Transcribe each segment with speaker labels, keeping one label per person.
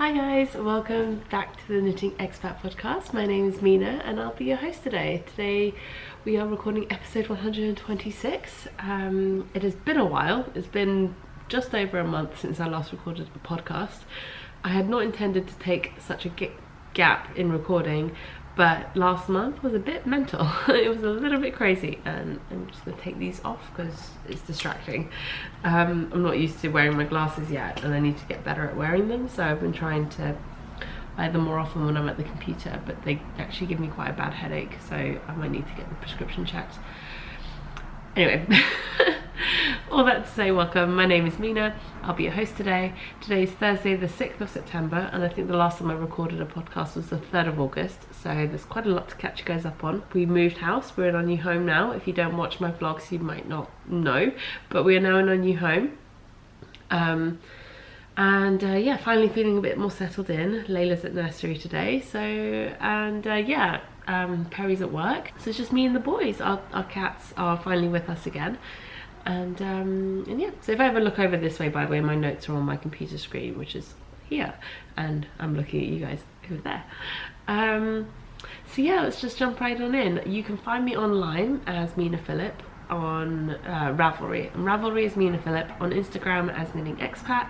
Speaker 1: Hi guys, welcome back to the Knitting Expat Podcast. My name is Mina and I'll be your host today. Today we are recording episode 126. It has been a while. It's been just over a month since I last recorded a podcast. I had not intended to take such a gap in recording, but last month was a bit mental. It was a little bit crazy, and I'm just gonna take these off because it's distracting. I'm not used to wearing my glasses yet and I need to get better at wearing them, so I've been trying to wear them more often when I'm at the computer, but they actually give me quite a bad headache, so I might need to get the prescription checked. Anyway, all that to say, welcome. My name is Mina. I'll be your host today. Today is Thursday the 6th of September, and I think the last time I recorded a podcast was the 3rd of August, so there's quite a lot to catch you guys up on. We moved house. We're in our new home now. If you don't watch my vlogs, you might not know, but we are now in our new home. Yeah, finally feeling a bit more settled in. Layla's at nursery today, Perry's at work, so it's just me and the boys. Our cats are finally with us again, and yeah, so if I ever look over this way, by the way, my notes are on my computer screen, which is here, and I'm looking at you guys over there. So yeah, let's just jump right on in. You can find me online as Mina Phillip on Ravelry, and Ravelry is Mina Phillip, on Instagram as Knitting Expat,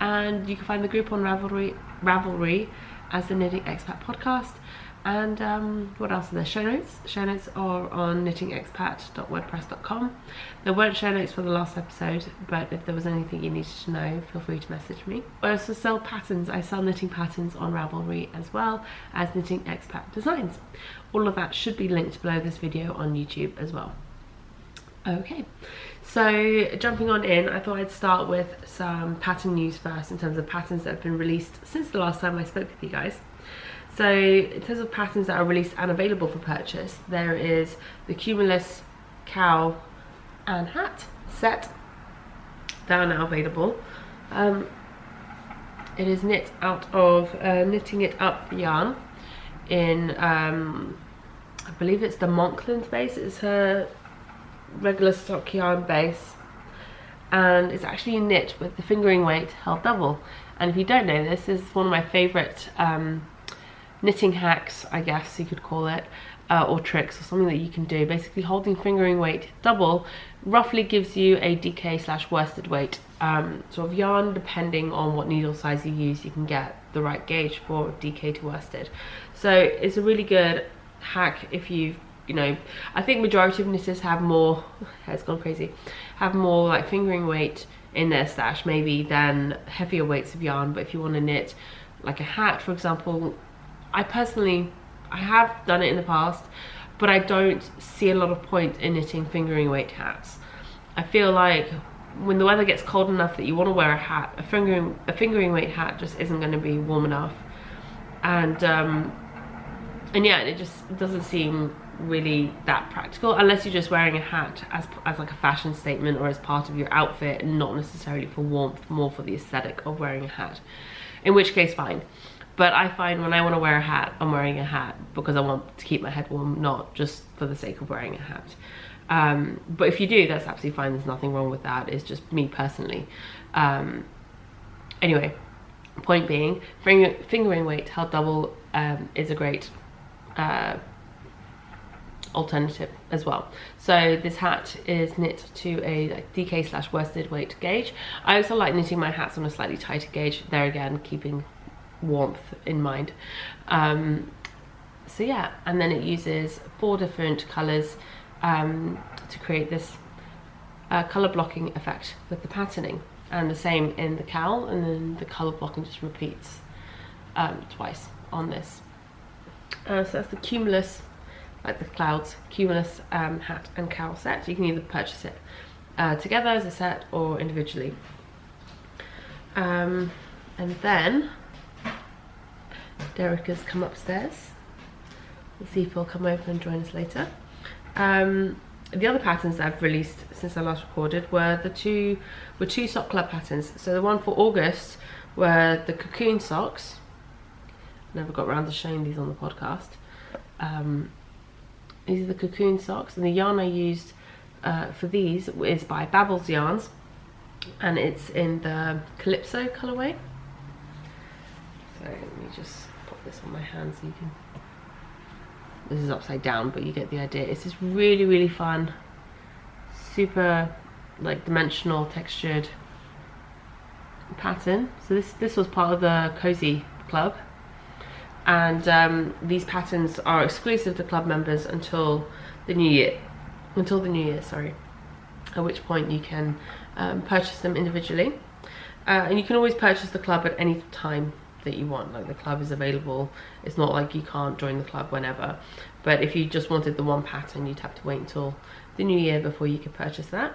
Speaker 1: and you can find the group on Ravelry as the Knitting Expat Podcast. And what else are there? Show notes. Show notes are on knittingexpat.wordpress.com. There weren't show notes for the last episode, but if there was anything you needed to know, feel free to message me. I also sell patterns. I sell knitting patterns on Ravelry as well as Knitting Expat Designs. All of that should be linked below this video on YouTube as well. Okay, so jumping on in, I thought I'd start with some pattern news first in terms of patterns that have been released since the last time I spoke with you guys. So in terms of patterns that are released and available for purchase, there is the Cumulus cowl and hat set. They are now available. It is knit out of Knitting It Up yarn in, I believe it's the Monkland base. It's her regular stock yarn base, and it's actually knit with the fingering weight held double. And if you don't know, this is one of my favourite knitting hacks, I guess you could call it, or tricks, or something that you can do. Basically, holding fingering weight double roughly gives you a DK/worsted weight sort of yarn. Depending on what needle size you use, you can get the right gauge for DK to worsted. So it's a really good hack if you know, I think majority of knitters have more, it's gone crazy, have more like fingering weight in their stash maybe than heavier weights of yarn. But if you want to knit like a hat, for example, I have done it in the past, but I don't see a lot of point in knitting fingering weight hats. I feel like when the weather gets cold enough that you want to wear a hat, a fingering weight hat just isn't going to be warm enough, and yeah, it just doesn't seem really that practical unless you're just wearing a hat as like a fashion statement or as part of your outfit, and not necessarily for warmth, more for the aesthetic of wearing a hat, in which case fine. But I find when I want to wear a hat, I'm wearing a hat because I want to keep my head warm, not just for the sake of wearing a hat. But if you do, that's absolutely fine. There's nothing wrong with that. It's just me personally. Anyway, point being, fingering weight held double is a great alternative as well. So this hat is knit to a DK/worsted weight gauge. I also like knitting my hats on a slightly tighter gauge, there again keeping warmth in mind. So yeah, and then it uses 4 different colors to create this color blocking effect with the patterning, and the same in the cowl, and then the color blocking just repeats twice on this. So that's the Cumulus, like the clouds, Cumulus hat and cowl set. You can either purchase it together as a set or individually. And then Derek has come upstairs. We'll see if he'll come over and join us later. The other patterns that I've released since I last recorded were two sock club patterns. So the one for August were the Cocoon Socks. Never got around to showing these on the podcast. These are the Cocoon Socks, and the yarn I used for these is by Babbles Yarns, and it's in the Calypso colorway. So let me just put this on my hand so you can, this is upside down, but you get the idea. It's this really, really fun, super like dimensional textured pattern. So this was part of the Cozy Club, and these patterns are exclusive to club members until the new year. Sorry, at which point you can purchase them individually, and you can always purchase the club at any time that you want. Like, the club is available. It's not like you can't join the club whenever, but if you just wanted the one pattern, you'd have to wait until the new year before you could purchase that.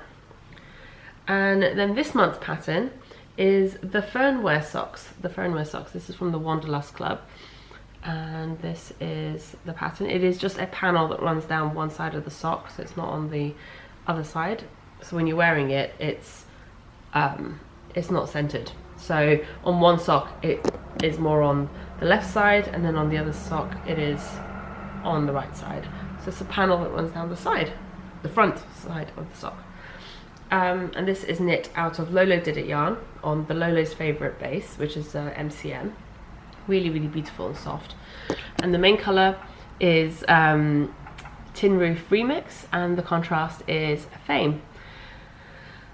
Speaker 1: And then this month's pattern is the Fernwear Socks. This is from the Wanderlust Club, and this is the pattern. It is just a panel that runs down one side of the sock, so it's not on the other side. So when you're wearing it, it's not centered. So on one sock it is more on the left side, and then on the other sock it is on the right side. So it's a panel that runs down the side, the front side of the sock. And this is knit out of Lolo Did It yarn on the Lolo's Favorite base, which is MCM. Really, really beautiful and soft. And the main color is Tin Roof Remix, and the contrast is Fame.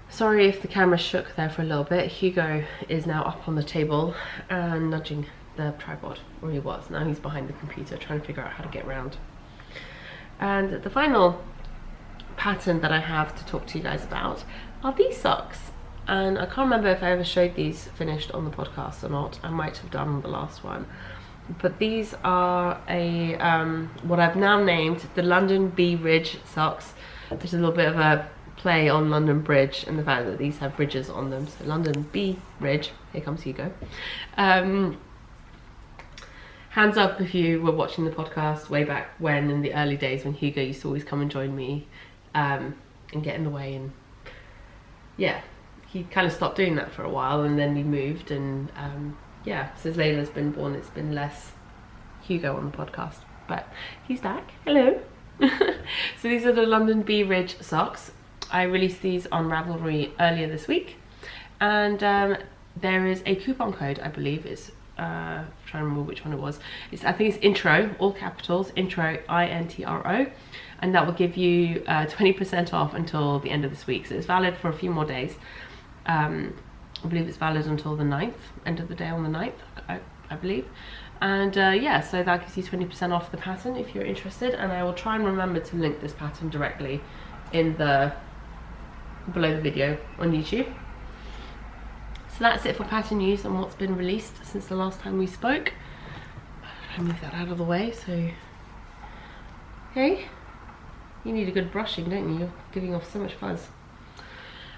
Speaker 1: Sorry if the camera shook there for a little bit. Hugo is now up on the table and nudging the tripod, or he was. Now he's behind the computer trying to figure out how to get around. And the final pattern that I have to talk to you guys about are these socks. And I can't remember if I ever showed these finished on the podcast or not. I might have done on the last one. But these are a what I've now named the London Bee Ridge socks, which is a little bit of a play on London Bridge and the fact that these have ridges on them. So London Bee Ridge. Here comes Hugo. Hands up if you were watching the podcast way back when, in the early days, when Hugo used to always come and join me and get in the way. And yeah, he kind of stopped doing that for a while, and then we moved, and yeah, since Layla's been born, it's been less Hugo on the podcast, but he's back. Hello. So these are the London Bee Ridge socks. I released these on Ravelry earlier this week, and there is a coupon code, I believe. It's trying to remember which one it was. I think it's intro, all capitals, intro, INTRO, and that will give you 20% off until the end of this week. So it's valid for a few more days. I believe it's valid until the 9th, end of the day on the 9th, I believe. And yeah, so that gives you 20% off the pattern if you're interested, and I will try and remember to link this pattern directly in the below the video on YouTube. So that's it for pattern news and what's been released since the last time we spoke. I move that out of the way. So hey, you need a good brushing, don't you? You're giving off so much fuzz.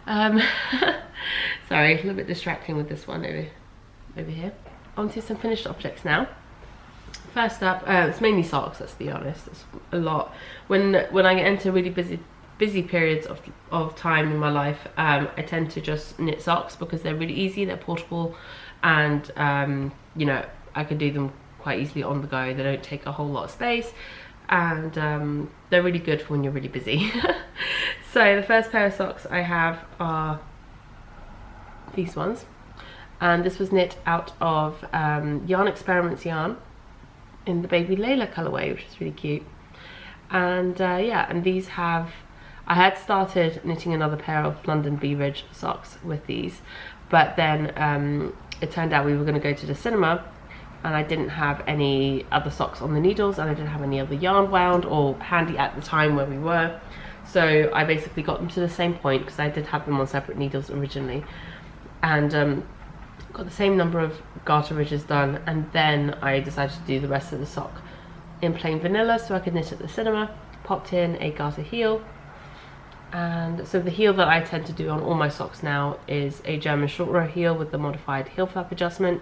Speaker 1: Sorry, a little bit distracting with this one over here. On to some finished objects now. First up, it's mainly socks, let's be honest. It's a lot. When I enter really busy periods of time in my life, I tend to just knit socks because they're really easy, they're portable, and you know, I can do them quite easily on the go. They don't take a whole lot of space, and they're really good for when you're really busy. So the first pair of socks I have are these ones, and this was knit out of Yarn Experiments yarn in the Baby Layla colorway, which is really cute. And yeah, and these have, I had started knitting another pair of London Bee Ridge socks with these, but then it turned out we were going to go to the cinema, and I didn't have any other socks on the needles, and I didn't have any other yarn wound or handy at the time where we were. So I basically got them to the same point, because I did have them on separate needles originally, and got the same number of garter ridges done, and then I decided to do the rest of the sock in plain vanilla so I could knit at the cinema. Popped in a garter heel, and so the heel that I tend to do on all my socks now is a German short row heel with the modified heel flap adjustment,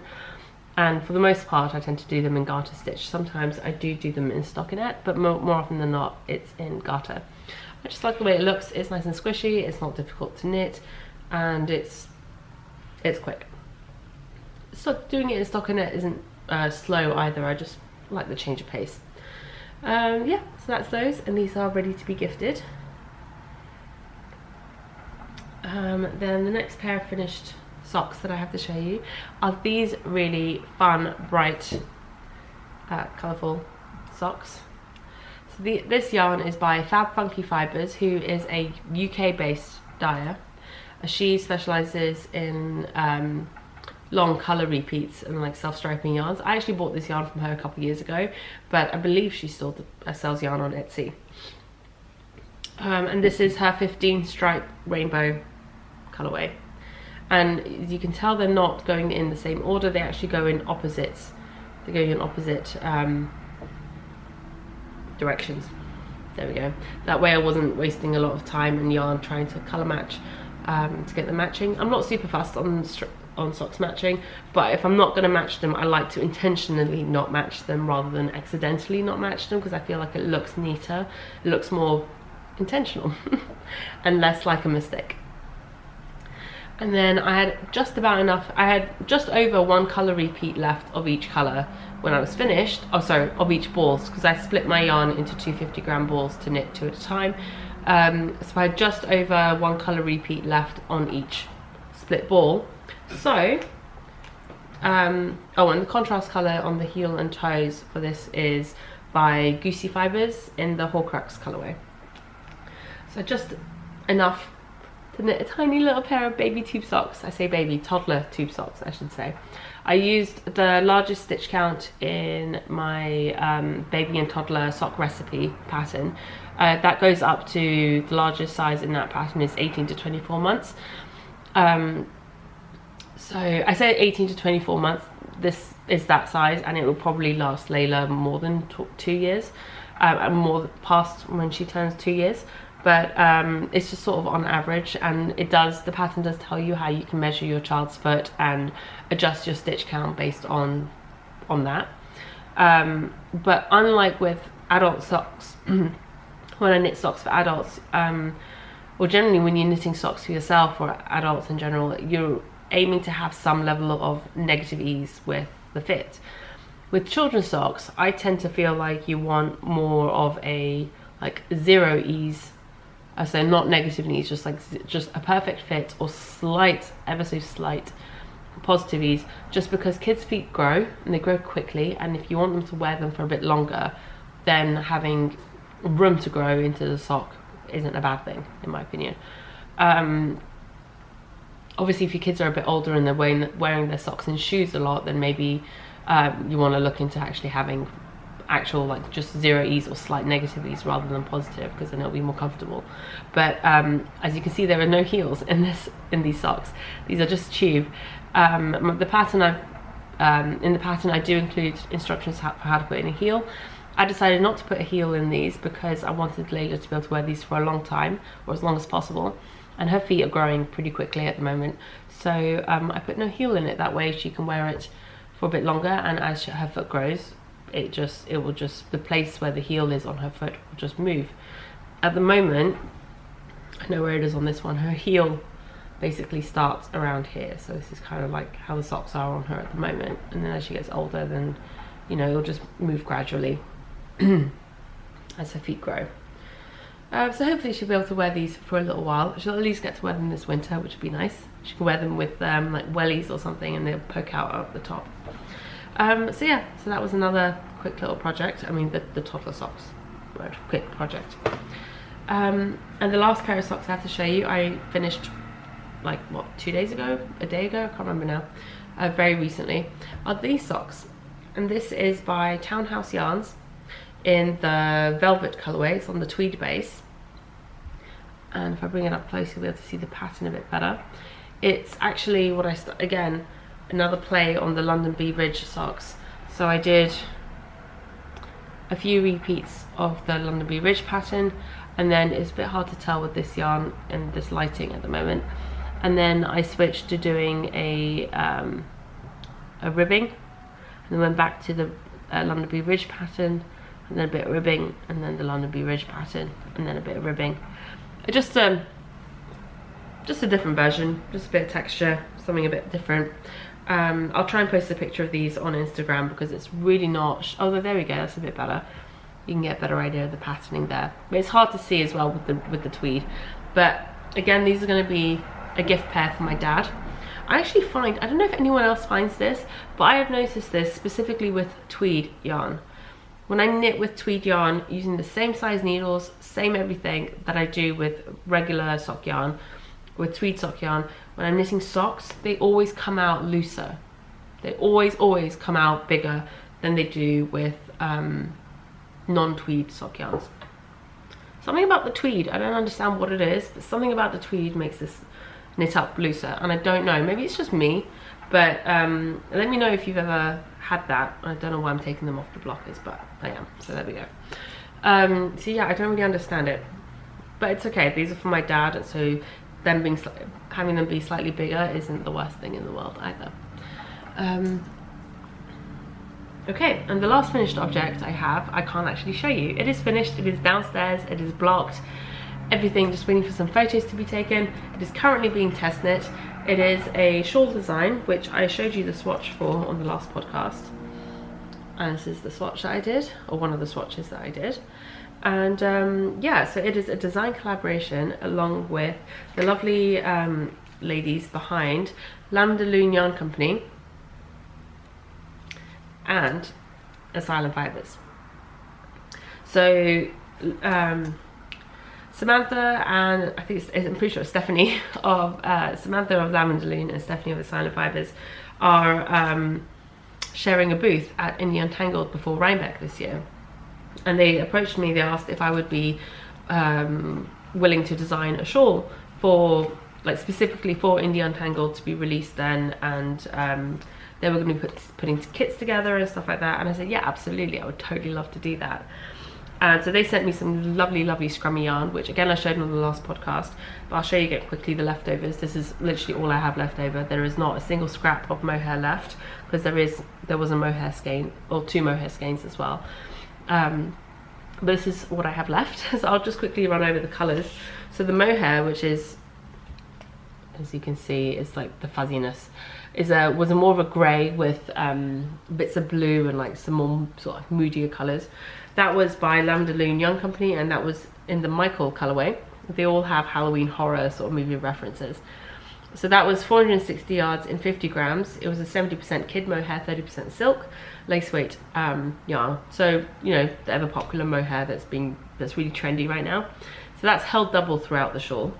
Speaker 1: and for the most part I tend to do them in garter stitch. Sometimes I do them in stockinette, but more often than not it's in garter. I just like the way it looks. It's nice and squishy, it's not difficult to knit, and it's quick. So doing it in stockinette isn't slow either. I just like the change of pace. Yeah, so that's those, and these are ready to be gifted. Then the next pair of finished socks that I have to show you are these really fun, bright, colourful socks. So this yarn is by Fab Funky Fibres, who is a UK based dyer. She specialises in long colour repeats and like self-striping yarns. I actually bought this yarn from her a couple of years ago, but I believe she still sells yarn on Etsy. And this is her 15 stripe rainbow colourway. And as you can tell, they're not going in the same order, they actually go in opposites. They're going in opposite directions. There we go. That way I wasn't wasting a lot of time and yarn trying to colour match to get them matching. I'm not super fussed on socks matching, but if I'm not going to match them, I like to intentionally not match them rather than accidentally not match them, because I feel like it looks neater, it looks more intentional and less like a mistake. And then I had just about enough, I had just over one colour repeat left of each colour when I was finished, oh sorry, of each balls, because I split my yarn into 250-gram balls to knit 2 at a time. So I had just over one colour repeat left on each split ball. So, and the contrast colour on the heel and toes for this is by Goosey Fibres in the Horcrux colourway. So just enough to knit a tiny little pair of baby tube socks. I say baby, toddler tube socks I should say. I used the largest stitch count in my baby and toddler sock recipe pattern. That goes up to, the largest size in that pattern is 18 to 24 months. So I say 18 to 24 months, this is that size, and it will probably last Layla more than 2 years, and more past when she turns 2 years. But it's just sort of on average, and the pattern does tell you how you can measure your child's foot and adjust your stitch count based on that. But unlike with adult socks, when I knit socks for adults, or generally when you're knitting socks for yourself or adults in general, you're aiming to have some level of negative ease with the fit. With children's socks, I tend to feel like you want more of a like zero ease. So not negative ease, just a perfect fit or slight, ever so slight positive ease, just because kids' feet grow and they grow quickly, and if you want them to wear them for a bit longer, then having room to grow into the sock isn't a bad thing, in my opinion. Obviously if your kids are a bit older and they're wearing their socks and shoes a lot, then maybe you want to look into actually having actual like just zero ease or slight negative ease rather than positive, because then it'll be more comfortable. But as you can see, there are no heels in these socks. These are just tube. The pattern in the pattern I do include instructions for how to put in a heel. I decided not to put a heel in these because I wanted Layla to be able to wear these for a long time, or as long as possible, and her feet are growing pretty quickly at the moment, so I put no heel in it. That way she can wear it for a bit longer, and as her foot grows, the place where the heel is on her foot will just move. At the moment, I know where it is on this one, her heel basically starts around here, so this is kind of like how the socks are on her at the moment, and then as she gets older, then it'll just move gradually as her feet grow. So hopefully she'll be able to wear these for a little while. She'll at least get to wear them this winter, which would be nice. She can wear them with like wellies or something, and they'll poke out at the top. So yeah, so that was another quick little project. I mean the toddler socks, quick project. And the last pair of socks I have to show you, I finished like what, 2 days ago, a day ago, I can't remember now, very recently, are these socks. And this is by Townhouse Yarns in the velvet colourway. It's on the tweed base, and if I bring it up close, you'll be able to see the pattern a bit better. It's actually what again, another play on the London Bee Ridge socks. So I did a few repeats of the London Bee Ridge pattern, and then it's a bit hard to tell with this yarn and this lighting at the moment, and then I switched to doing a ribbing, and then went back to the London Bee Ridge pattern, and then a bit of ribbing, and then the London Bee Ridge pattern, and then a bit of ribbing. Just a different version, just a bit of texture, something a bit different. I'll try and post a picture of these on Instagram, because it's really not, oh there we go, that's a bit better. You can get a better idea of the patterning there, but it's hard to see as well with the tweed. But again, these are going to be a gift pair for my dad. I actually find, I don't know if anyone else finds this, but I have noticed this specifically with tweed yarn. When I knit with tweed yarn using the same size needles, same everything that I do with regular sock yarn, with tweed sock yarn, when I'm knitting socks, they always come out looser. They always come out bigger than they do with non-tweed sock yarns. Something about the tweed, I don't understand what it is, but something about the tweed makes this knit up looser, and I don't know, maybe it's just me, but let me know if you've ever had that. I don't know why I'm taking them off the blockers, but I am, so there we go. So yeah, I don't really understand it, but it's okay. These are for my dad, and so them being having them be slightly bigger isn't the worst thing in the world either. Okay, and the last finished object I have, I can't actually show you. It is finished, it is downstairs, it is blocked, everything, just waiting for some photos to be taken. It is currently being test knit. It is a shawl design, which I showed you the swatch for on the last podcast. And this is the swatch that I did, or one of the swatches that I did. And yeah, so it is a design collaboration along with the lovely ladies behind Lavender Loon Yarn Company and Asylum Fibers. So Samantha and I think I'm pretty sure it's Stephanie of Samantha of Lavender Loon and Stephanie of Asylum Fibers are sharing a booth at Indie Untangled before Rhinebeck this year, and they approached me. They asked if I would be willing to design a shawl for, like, specifically for Indie Untangled to be released then, and they were going to be putting kits together and stuff like that. And I said, yeah, absolutely, I would totally love to do that. And so they sent me some lovely scrummy yarn, which again I showed on the last podcast, but I'll show you again quickly the leftovers. This is literally all I have left over. There is not a single scrap of mohair left, because there was a mohair skein, or 2 mohair skeins as well. But this is what I have left. So I'll just quickly run over the colours. So the mohair, which is, as you can see, is like the fuzziness, was more of a grey with bits of blue and like some more sort of moodier colours. That was by Lavender Loon Yarn Company, and that was in the Michael colourway. They all have Halloween horror sort of movie references. So that was 460 yards in 50 grams. It was a 70% kid mohair, 30% silk, lace weight yarn. So, you know, the ever popular mohair that's really trendy right now. So that's held double throughout the shawl.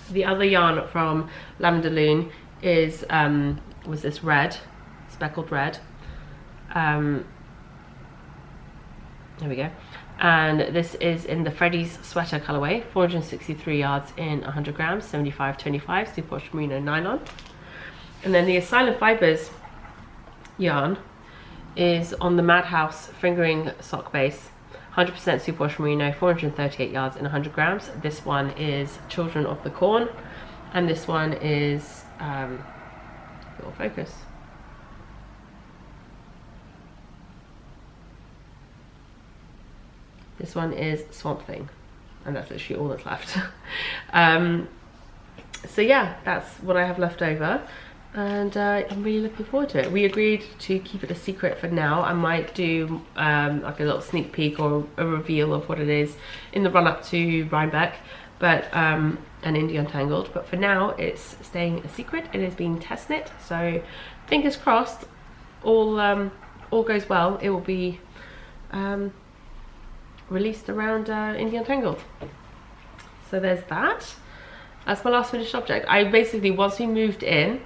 Speaker 1: The other yarn from Lavender Loon is was this red, speckled red. There we go. And this is in the Freddy's sweater colorway, 463 yards in 100 grams, 75-25 superwash merino nylon. And then the Asylum Fibers yarn is on the Madhouse fingering sock base, 100% superwash merino, 438 yards in 100 grams. This one is Children of the Corn, and this one is little focus. This one is Swamp Thing, and that's literally all that's left. So yeah, that's what I have left over, and I'm really looking forward to it. We agreed to keep it a secret for now. I might do like a little sneak peek or a reveal of what it is in the run up to Rhinebeck, but and Indie Untangled. But for now, it's staying a secret. It is being test knit, so fingers crossed, all goes well. It will be released around Indie Untangled. So there's that. That's my last finished object. I basically, once we moved in,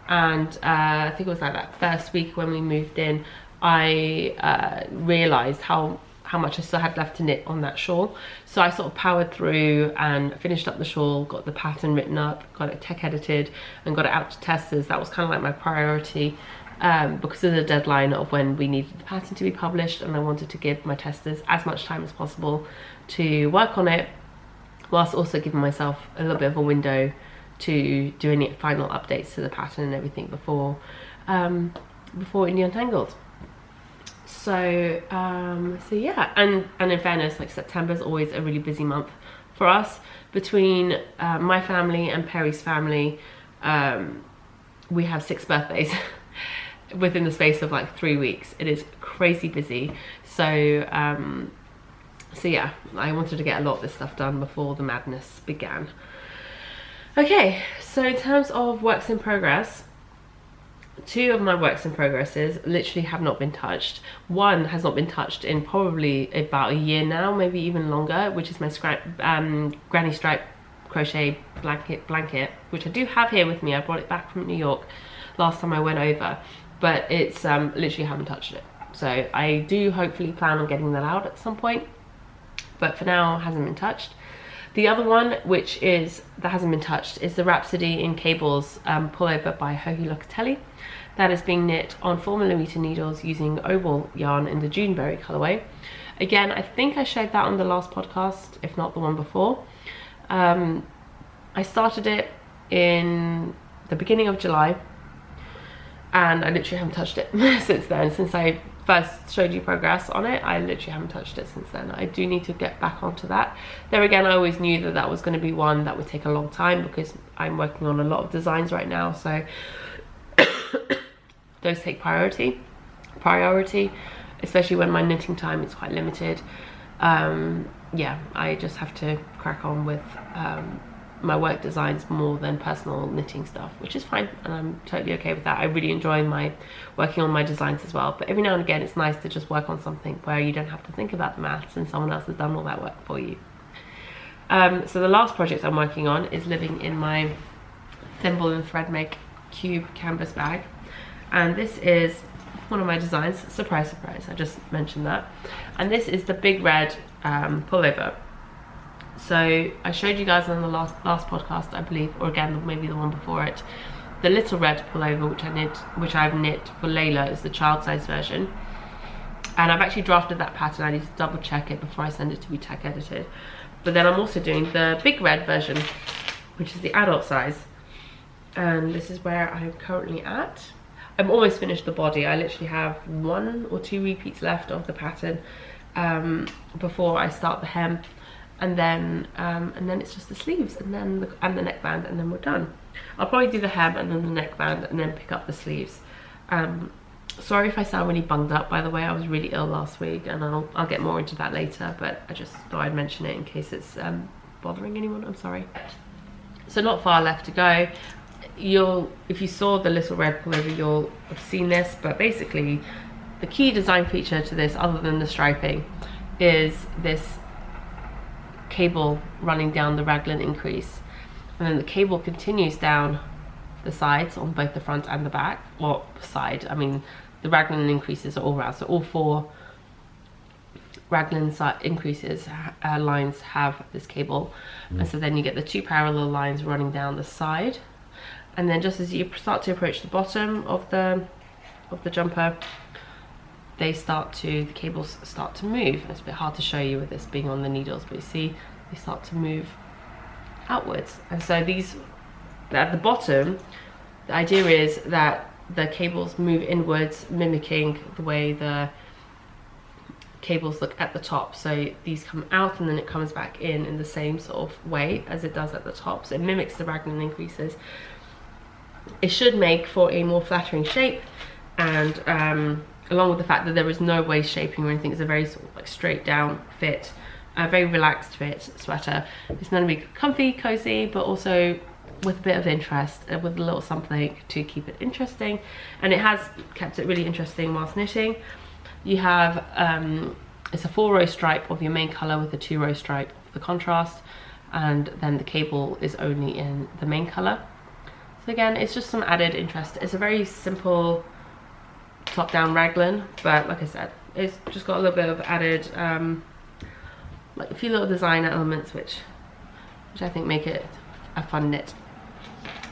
Speaker 1: and I think it was like that first week when we moved in, I realised how much I still had left to knit on that shawl. So I sort of powered through and finished up the shawl, got the pattern written up, got it tech edited, and got it out to testers. That was kind of like my priority. Because of the deadline of when we needed the pattern to be published, and I wanted to give my testers as much time as possible to work on it, whilst also giving myself a little bit of a window to do any final updates to the pattern and everything before Indie Untangled. So so yeah, and in fairness, like, September is always a really busy month for us. Between my family and Perry's family, we have 6 birthdays within the space of like 3 weeks. It is crazy busy. So so yeah, I wanted to get a lot of this stuff done before the madness began. Okay, so in terms of works in progress, 2 of my works in progresses literally have not been touched. One has not been touched in probably about a year now, maybe even longer, which is my granny stripe crochet blanket, which I do have here with me. I brought it back from New York last time I went over, but it's literally haven't touched it. So I do hopefully plan on getting that out at some point, but for now hasn't been touched. The other one, that hasn't been touched, is the Rhapsody in Cables pullover by Joji Locatelli. That is being knit on 4mm needles using oval yarn in the Juneberry colorway. Again, I think I showed that on the last podcast, if not the one before. I started it in the beginning of July, and I literally haven't touched it since then. Since I first showed you progress on it, I literally haven't touched it since then. I do need to get back onto that. There again, I always knew that that was going to be one that would take a long time because I'm working on a lot of designs right now, so those take priority, especially when my knitting time is quite limited. Yeah, I just have to crack on with my work designs more than personal knitting stuff, which is fine, and I'm totally okay with that. I really enjoy working on my designs as well, but every now and again it's nice to just work on something where you don't have to think about the maths and someone else has done all that work for you. So the last project I'm working on is living in my Thimble and Thread Make cube canvas bag, and this is one of my designs. Surprise, surprise, I just mentioned that. And this is the Big Red pullover. So I showed you guys on the last podcast, I believe, or again maybe the one before it, the Little Red pullover, which I've knit for Layla, is the child size version, and I've actually drafted that pattern. I need to double check it before I send it to be tech edited. But then I'm also doing the Big Red version, which is the adult size, and this is where I'm currently at. I'm almost finished the body. I literally have 1 or 2 repeats left of the pattern before I start the hem. And then it's just the sleeves and then the neckband, and then we're done. I'll probably do the hem and then the neckband and then pick up the sleeves. Sorry if I sound really bunged up, by the way. I was really ill last week, and I'll get more into that later, but I just thought I'd mention it in case it's bothering anyone. I'm sorry. So not far left to go. If you saw the Little Red pullover, you'll have seen this, but basically the key design feature to this, other than the striping, is this cable running down the raglan increase, and then the cable continues down the sides on both the front and the back. Well, side, I mean the raglan increases are all around, so all 4 raglan increases lines have this cable, and so then you get the 2 parallel lines running down the side, and then just as you start to approach the bottom of the jumper, the cables start to move. It's a bit hard to show you with this being on the needles, but you see they start to move outwards. And so these, at the bottom, the idea is that the cables move inwards, mimicking the way the cables look at the top. So these come out and then it comes back in the same sort of way as it does at the top. So it mimics the raglan increases. It should make for a more flattering shape, and along with the fact that there is no waist shaping or anything, it's a very sort of like straight down fit, a very relaxed fit sweater. It's meant to be comfy, cozy, but also with a bit of interest, with a little something to keep it interesting, and it has kept it really interesting whilst knitting. You have it's a 4-row stripe of your main color with a 2-row stripe for the contrast, and then the cable is only in the main color. So again, it's just some added interest. It's a very simple top-down raglan, but like I said, it's just got a little bit of added like a few little design elements which I think make it a fun knit.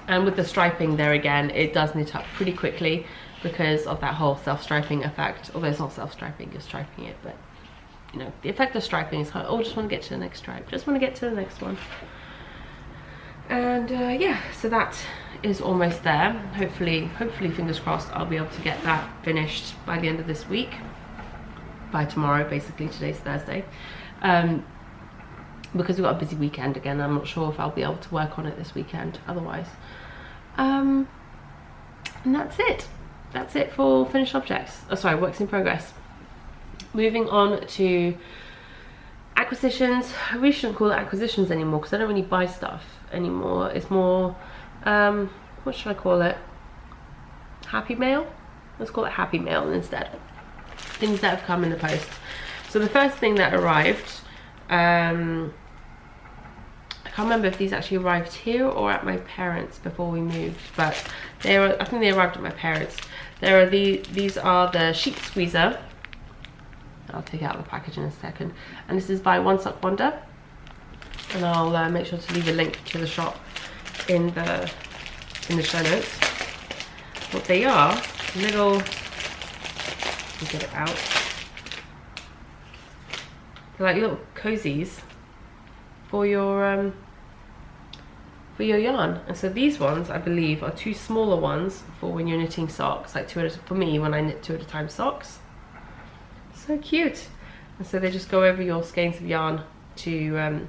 Speaker 1: And with the striping there, again, it does knit up pretty quickly because of that whole self-striping effect. Although it's not self-striping, you're striping it, but you know, the effect of striping is kind of, oh, just want to get to the next stripe, just want to get to the next one. And yeah, so that is almost there. Hopefully fingers crossed, I'll be able to get that finished by the end of this week, by tomorrow. Basically, today's Thursday, because we've got a busy weekend again. I'm not sure if I'll be able to work on it this weekend otherwise. And that's it for finished objects, oh sorry, works in progress. Moving on to Acquisitions. I really shouldn't call it acquisitions anymore because I don't really buy stuff anymore. It's more, what should I call it? Happy mail? Let's call it happy mail instead. Things that have come in the post. So the first thing that arrived, I can't remember if these actually arrived here or at my parents' before we moved, but I think they arrived at my parents'. These are the sheet squeezer. I'll take it out of the package in a second. And this is by One Sock Wonder. And I'll make sure to leave a link to the shop in the show notes. What they are, little, let me get it out. They're like little cozies for your yarn. And so these ones, I believe, are 2 smaller ones for when you're knitting socks, like for me when I knit 2 at a time socks. So cute. And so they just go over your skeins of yarn to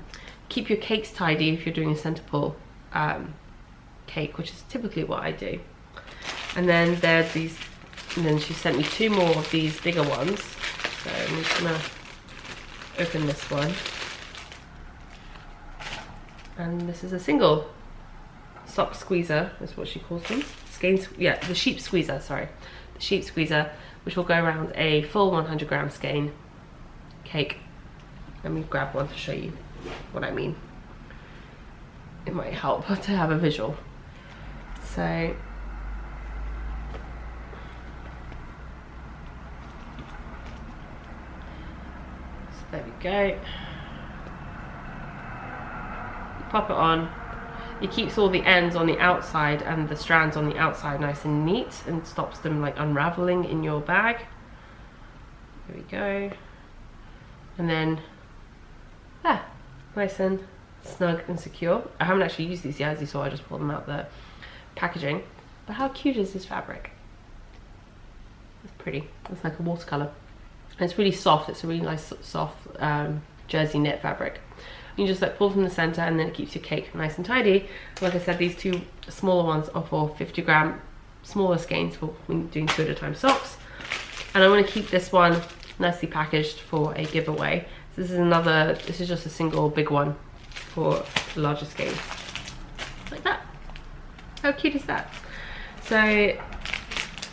Speaker 1: keep your cakes tidy if you're doing a centre pull cake, which is typically what I do. And then there's these, and then she sent me 2 more of these bigger ones. So I'm just gonna open this one. And this is a single sock squeezer, is what she calls them. Yeah, the sheep squeezer, sorry. The sheep squeezer, which will go around a full 100-gram skein cake. Let me grab one to show you what I mean. It might help to have a visual. So there we go. Pop it on. It keeps all the ends on the outside and the strands on the outside nice and neat and stops them like unraveling in your bag. There we go. And then, nice and snug and secure. I haven't actually used these yet, as you saw, I just pulled them out the packaging. But how cute is this fabric? It's pretty. It's like a watercolor. And it's really soft. It's a really nice soft jersey knit fabric. You just like pull from the center and then it keeps your cake nice and tidy. Like I said, these 2 smaller ones are for 50-gram smaller skeins for when you're doing 2 at a time socks. And I'm going to keep this one nicely packaged for a giveaway. So this is just a single big one for larger skeins. Like that. How cute is that? So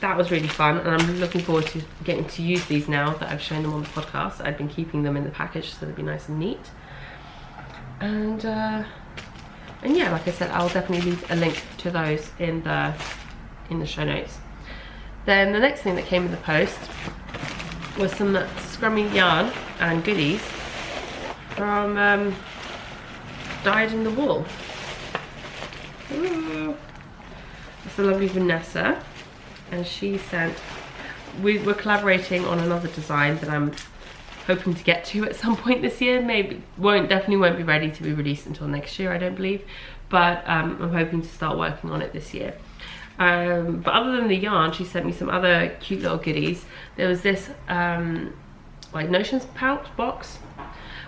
Speaker 1: that was really fun, and I'm looking forward to getting to use these now that I've shown them on the podcast. I've been keeping them in the package so they'll be nice and neat. And yeah, like I said, I'll definitely leave a link to those in the show notes. Then the next thing that came in the post was some scrummy yarn and goodies from Dyed in the Wool. Ooh. It's the lovely Vanessa, and she sent, we're collaborating on another design that I'm hoping to get to at some point this year. Definitely won't be ready to be released until next year, I don't believe, but I'm hoping to start working on it this year. But other than the yarn, she sent me some other cute little goodies. There was this like notions pouch box,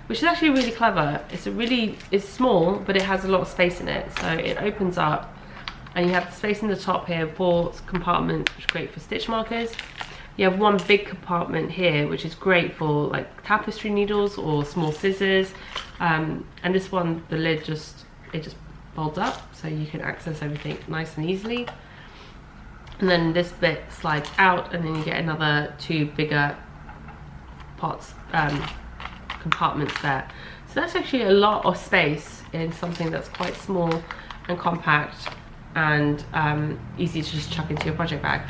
Speaker 1: which is actually really clever. It's small, but it has a lot of space in it. So it opens up and you have the space in the top here, 4 compartments, which is great for stitch markers. You have one big compartment here, which is great for like tapestry needles or small scissors. And this one, the lid just folds up, so you can access everything nice and easily. And then this bit slides out, and then you get another 2 bigger pots, compartments there. So that's actually a lot of space in something that's quite small and compact and easy to just chuck into your project bag.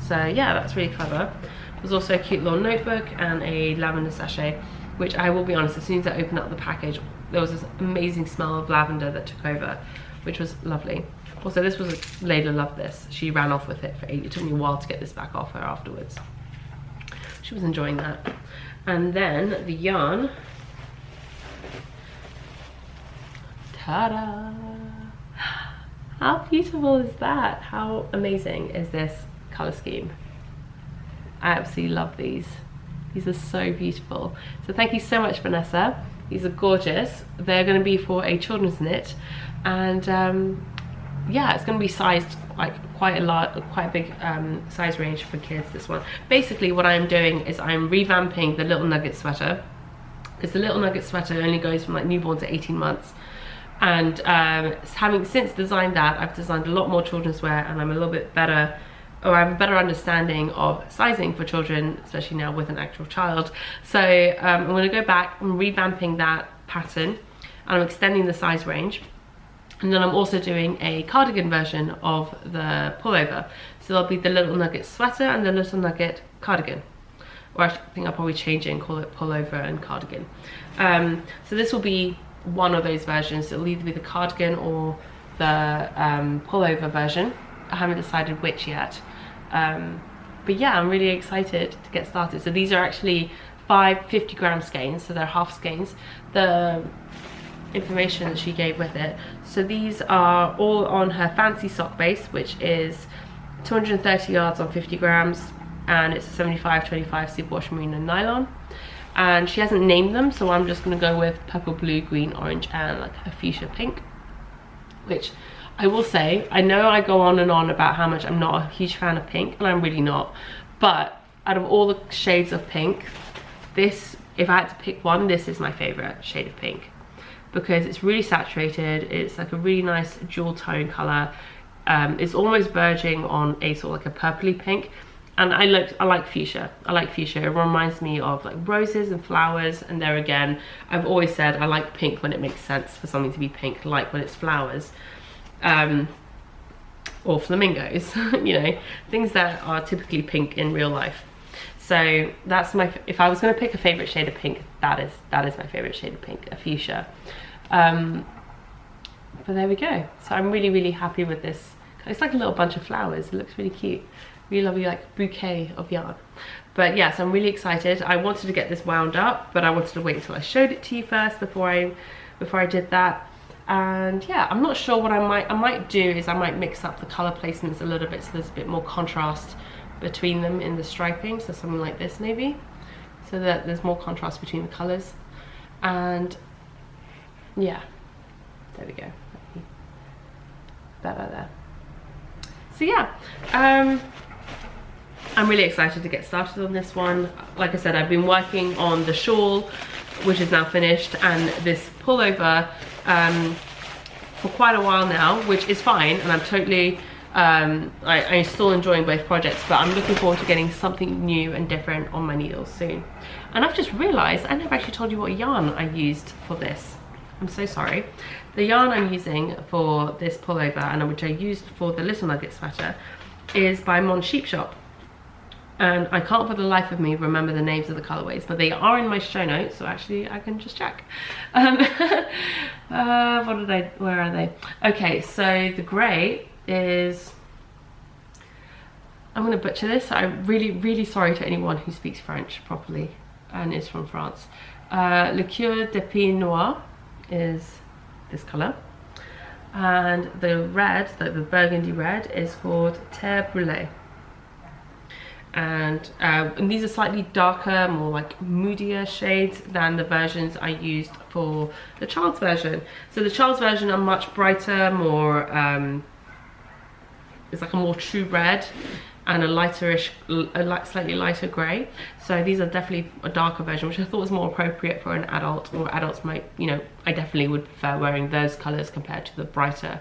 Speaker 1: So yeah, that's really clever. There's also a cute little notebook and a lavender sachet, which I will be honest, as soon as I opened up the package, there was this amazing smell of lavender that took over, which was lovely. Also, this was, Layla loved this. She ran off with it for ages. It took me a while to get this back off her afterwards. She was enjoying that. And then the yarn. Ta-da! How beautiful is that? How amazing is this color scheme? I absolutely love these. These are so beautiful. So thank you so much, Vanessa. These are gorgeous. They're going to be for a children's knit, and yeah, it's going to be sized like quite a big size range for kids. This one. Basically, what I'm doing is I'm revamping the little Nugget sweater because the little Nugget sweater only goes from like newborn to 18 months. And having since designed that, I've designed a lot more children's wear, and I'm a little bit better, or I have a better understanding of sizing for children, especially now with an actual child. So I'm going to go back and revamping that pattern, and I'm extending the size range. And then I'm also doing a cardigan version of the pullover. So there'll be the little Nugget sweater and the little Nugget cardigan. Or I think I'll probably change it and call it pullover and cardigan. So this will be one of those versions. It'll either be the cardigan or the pullover version. I haven't decided which yet. But yeah, I'm really excited to get started. So these are actually 5 50-gram skeins, so they're half skeins. The information that she gave with it. So these are all on her fancy sock base, which is 230 yards on 50 grams, and it's a 75-25 superwash merino nylon. And she hasn't named them, so I'm just going to go with purple, blue, green, orange, and like a fuchsia pink. Which I will say, I know I go on and on about how much I'm not a huge fan of pink, and I'm really not. But out of all the shades of pink, this, if I had to pick one, this is my favorite shade of pink. Because it's really saturated, it's like a really nice jewel tone color. It's almost verging on a sort of like a purpley pink. And I like fuchsia. I like fuchsia. It reminds me of like roses and flowers. And there again, I've always said I like pink when it makes sense for something to be pink, like when it's flowers. Or flamingos, you know, things that are typically pink in real life. So that's my, if I was going to pick a favorite shade of pink, that is my favorite shade of pink, a fuchsia. But there we go. So I'm really happy with this. It's like a little bunch of flowers. It looks really cute. Really lovely like bouquet of yarn. But yes, I'm really excited. I wanted to get this wound up, but I wanted to wait until I showed it to you first before I did that. And yeah, I'm not sure what I might do is I might mix up the color placements a little bit so there's a bit more contrast between them in the striping, so something like this maybe, so that there's more contrast between the colors. And yeah, there we go, better there. So yeah, I'm really excited to get started on this one. Like I said, I've been working on the shawl, which is now finished, and this pullover for quite a while now, which is fine, and I'm totally I'm still enjoying both projects, but I'm looking forward to getting something new and different on my needles soon. And I've just realized I never actually told you what yarn I used for this. I'm so sorry. The yarn I'm using for this pullover, and which I used for the little Nugget sweater, is by Mon Sheep Shop. And I can't for the life of me remember the names of the colorways, but they are in my show notes, so actually I can just check. Where are they? Okay, so the grey is, I'm gonna butcher this. I'm really sorry to anyone who speaks French properly and is from France. Le Coeur d'Épine Noir is this color, and the red, the burgundy red, is called Terre Brûlée. And these are slightly darker, more like moodier shades than the versions I used for the child's version. So the child's version are much brighter, more, it's like a more true red and a lighterish, slightly lighter grey. So these are definitely a darker version, which I thought was more appropriate for an adult, or adults might, you know, I definitely would prefer wearing those colours compared to the brighter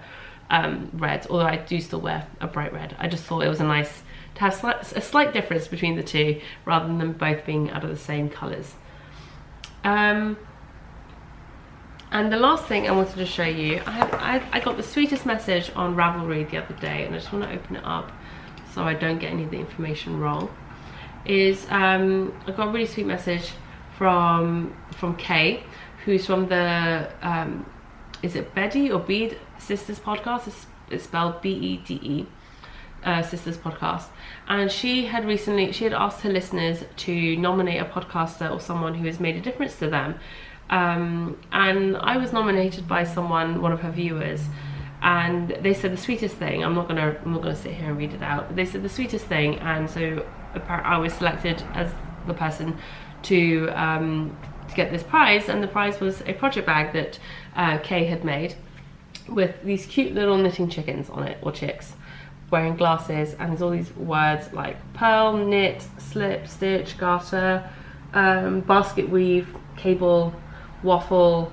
Speaker 1: reds, although I do still wear a bright red. I just thought it was a nice to have a slight difference between the two rather than them both being out of the same colours. And the last thing I wanted to show you, I got the sweetest message on Ravelry the other day, and I just want to open it up so I don't get any of the information wrong. Is I got a really sweet message from Kay, who's from the is it Bede or Bede Sisters podcast? It's spelled B-E-D-E. Sisters podcast, and she had asked her listeners to nominate a podcaster or someone who has made a difference to them, and I was nominated by one of her viewers, and they said the sweetest thing. I'm not gonna sit here and read it out, but they said the sweetest thing, and so I was selected as the person to get this prize, and the prize was a project bag that Kay had made with these cute little knitting chickens on it, or chicks, wearing glasses, and there's all these words like pearl, knit, slip, stitch, garter, basket weave, cable, waffle,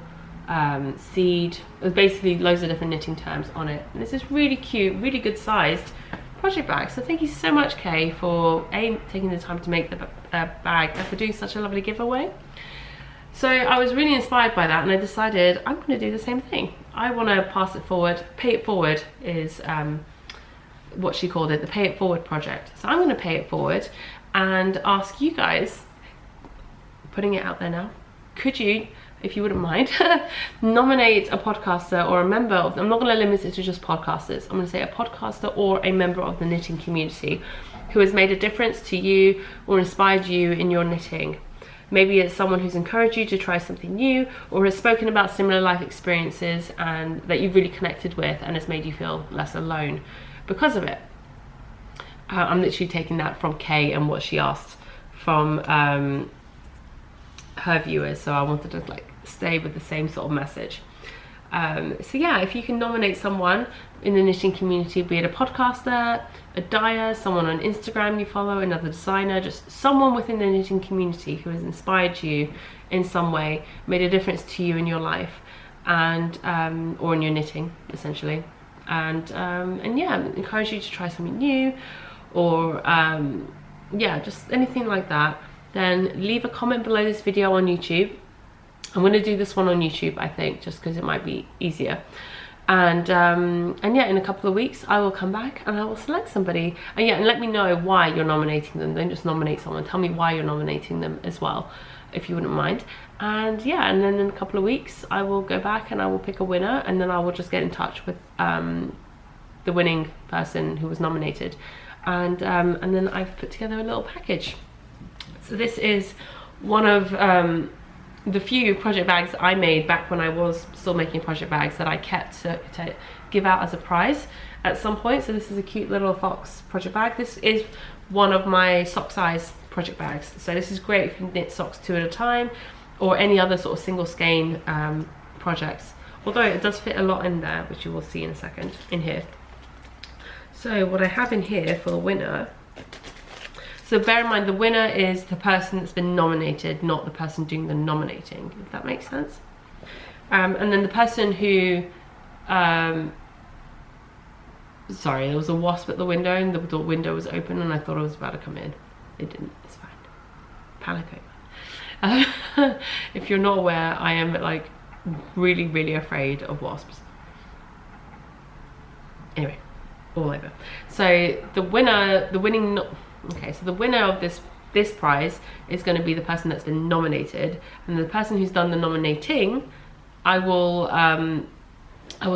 Speaker 1: seed. There's basically loads of different knitting terms on it. And it's this really cute, really good sized project bag. So thank you so much, Kay, for taking the time to make the bag and for doing such a lovely giveaway. So I was really inspired by that, and I decided I'm going to do the same thing. I want to pass it forward. Pay it forward is what she called it, the Pay It Forward project. So I'm going to pay it forward and ask you guys, putting it out there now, could you, if you wouldn't mind, nominate a podcaster or a member of, I'm not going to limit it to just podcasters, I'm going to say a podcaster or a member of the knitting community who has made a difference to you or inspired you in your knitting. Maybe it's someone who's encouraged you to try something new, or has spoken about similar life experiences and that you've really connected with and has made you feel less alone because of it. I'm literally taking that from Kay and what she asked from her viewers, so I wanted to like stay with the same sort of message. So yeah, if you can nominate someone in the knitting community, be it a podcaster, a dyer, someone on Instagram you follow, another designer, just someone within the knitting community who has inspired you in some way, made a difference to you in your life, and or in your knitting essentially, and yeah, encourage you to try something new, or yeah, just anything like that, then leave a comment below this video on YouTube. I'm going to do this one on YouTube, I think, just because it might be easier. And yeah, in a couple of weeks I will come back and I will select somebody. And yeah, and let me know why you're nominating them. Don't just nominate someone. Tell me why you're nominating them as well, if you wouldn't mind. And yeah, and then in a couple of weeks I will go back and I will pick a winner, and then I will just get in touch with the winning person who was nominated. And then I've put together a little package. So this is one of the few project bags I made back when I was still making project bags that I kept to give out as a prize at some point. So this is a cute little fox project bag. This is one of my sock size project bags. So this is great if you knit socks 2 at a time, or any other sort of single skein projects. Although it does fit a lot in there, which you will see in a second in here. So what I have in here for the winner, so bear in mind the winner is the person that's been nominated, not the person doing the nominating, if that makes sense. And then the person who, sorry, there was a wasp at the window and the window was open and I thought I was about to come in. It didn't, it's fine. Panic over. If you're not aware, I am like really, really afraid of wasps. Anyway, all over. So the winner, okay, so the winner of this prize is going to be the person that's been nominated, and the person who's done the nominating, I will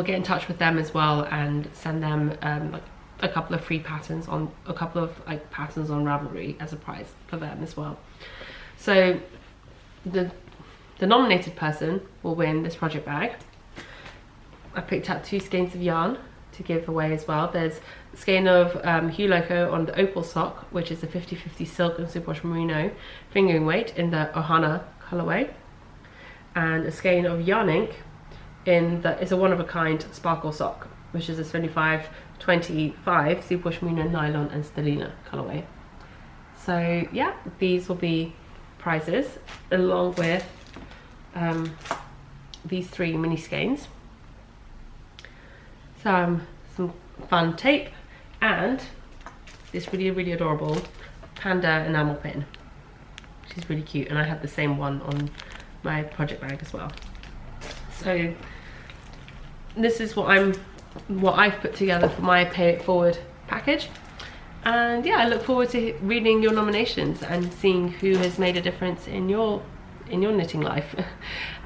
Speaker 1: get in touch with them as well and send them like a couple of free patterns on patterns on Ravelry as a prize for them as well. So the nominated person will win this project bag. I picked out 2 skeins of yarn to give away as well. There's a skein of Hue Loco on the Opal sock, which is a 50-50 silk and superwash merino fingering weight in the Ohana colorway, and a skein of Yarn Ink in the is a one-of-a-kind sparkle sock, which is a 25-25 superwash merino nylon and stellina colorway. So yeah, these will be prizes along with these 3 mini skeins, some fun tape, and this really, really adorable panda enamel pin, which is really cute, and I had the same one on my project bag as well. So this is what I've put together for my Pay It Forward package. And yeah, I look forward to reading your nominations and seeing who has made a difference in your knitting life.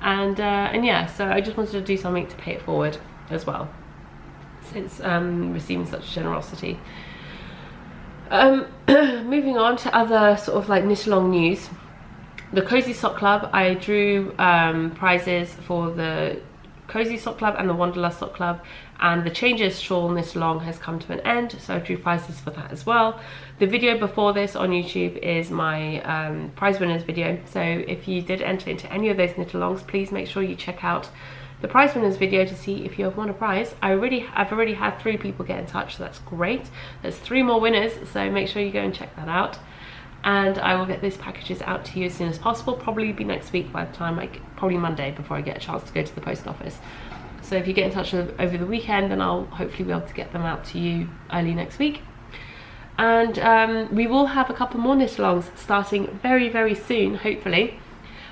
Speaker 1: and yeah, so I just wanted to do something to pay it forward as well, since receiving such generosity. Moving on to other sort of like knit along news. The Cozy Sock Club, I drew prizes for the Cozy Sock Club and the Wanderlust Sock Club, and the Changes Shawl Knit Along has come to an end, so I drew prizes for that as well. The video before this on YouTube is my prize winners video, so if you did enter into any of those knit alongs, please make sure you check out the prize winners video to see if you have won a prize. I've already had 3 people get in touch, so that's great. There's 3 more winners, so make sure you go and check that out. and I will get those packages out to you as soon as possible. Probably be next week by the time probably Monday before I get a chance to go to the post office. So if you get in touch over the weekend, then I'll hopefully be able to get them out to you early next week. And we will have a couple more knit-alongs starting very, very soon, hopefully.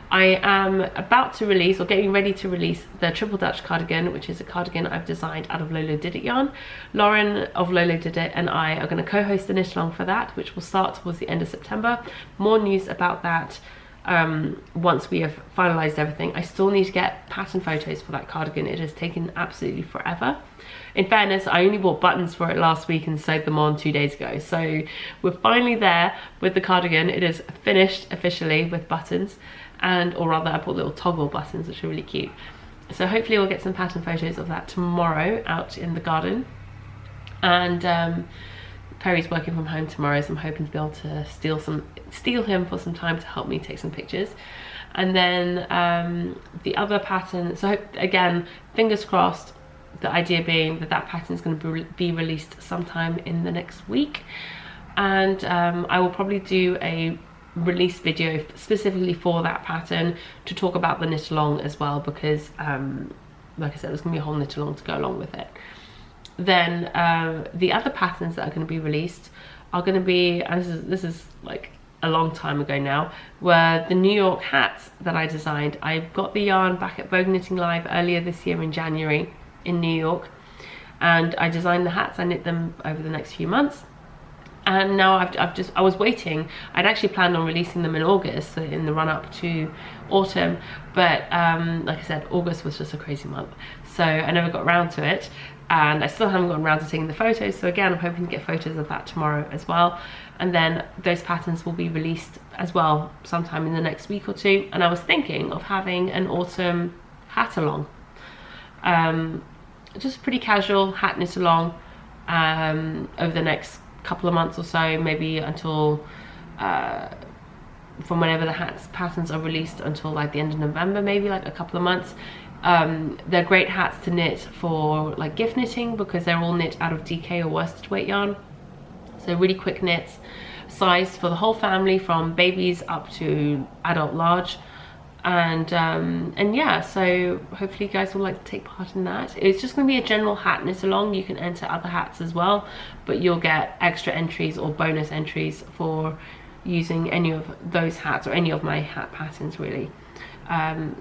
Speaker 1: I am about to release, or getting ready to release, the Triple Dutch cardigan, which is a cardigan I've designed out of Lolo Did It yarn. Lauren of Lolo Did It and I are going to co-host the knit-along for that, which will start towards the end of September. More news about that once we have finalized everything. I still need to get pattern photos for that cardigan. It has taken absolutely forever. In fairness, I only bought buttons for it last week and sewed them on 2 days ago. So we're finally there with the cardigan. It is finished officially with buttons, or rather I bought little toggle buttons, which are really cute. So hopefully we'll get some pattern photos of that tomorrow out in the garden. And Perry's working from home tomorrow, so I'm hoping to be able to steal him for some time to help me take some pictures. And then the other pattern, so again, fingers crossed, the idea being that that pattern is going to be released sometime in the next week. And I will probably do a release video specifically for that pattern to talk about the knit along as well, because like I said, there's going to be a whole knit along to go along with it. Then the other patterns that are going to be released are going to be, and this is like a long time ago now, were the New York hats that I designed. I got the yarn back at Vogue Knitting Live earlier this year in January in New York, and I designed the hats. I knit them over the next few months, and now I was waiting. I'd actually planned on releasing them in August, so in the run-up to autumn, but like I said, August was just a crazy month, so I never got around to it, and I still haven't gotten around to taking the photos. So again, I'm hoping to get photos of that tomorrow as well, and then those patterns will be released as well sometime in the next week or two. And I was thinking of having an autumn hat along, just a pretty casual hat knit along over the next couple of months or so, maybe until from whenever the patterns are released until like the end of November, maybe like a couple of months. They're great hats to knit for like gift knitting, because they're all knit out of DK or worsted weight yarn, so really quick knits, sized for the whole family from babies up to adult large. And yeah, so hopefully you guys will like to take part in that. It's just going to be a general hat knit along. You can enter other hats as well, but you'll get extra entries or bonus entries for using any of those hats or any of my hat patterns really.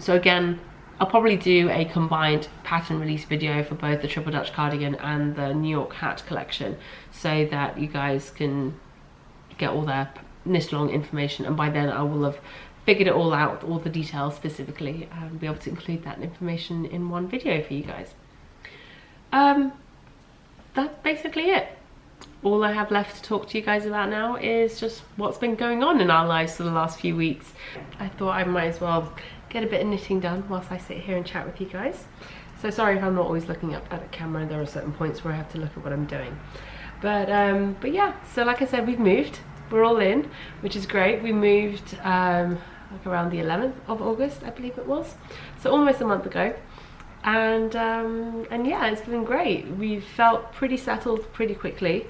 Speaker 1: So again, I'll probably do a combined pattern release video for both the Triple Dutch cardigan and the New York hat collection, so that you guys can get all their knit along information, and by then I will have figured it all out, all the details specifically, and be able to include that information in one video for you guys. That's basically it. All I have left to talk to you guys about now is just what's been going on in our lives for the last few weeks. I thought I might as well get a bit of knitting done whilst I sit here and chat with you guys. So sorry if I'm not always looking up at the camera. There are certain points where I have to look at what I'm doing. But yeah, so like I said, we've moved. We're all in, which is great. We moved like around the 11th of August, I believe it was. So almost a month ago. And yeah, it's been great. We've felt pretty settled pretty quickly.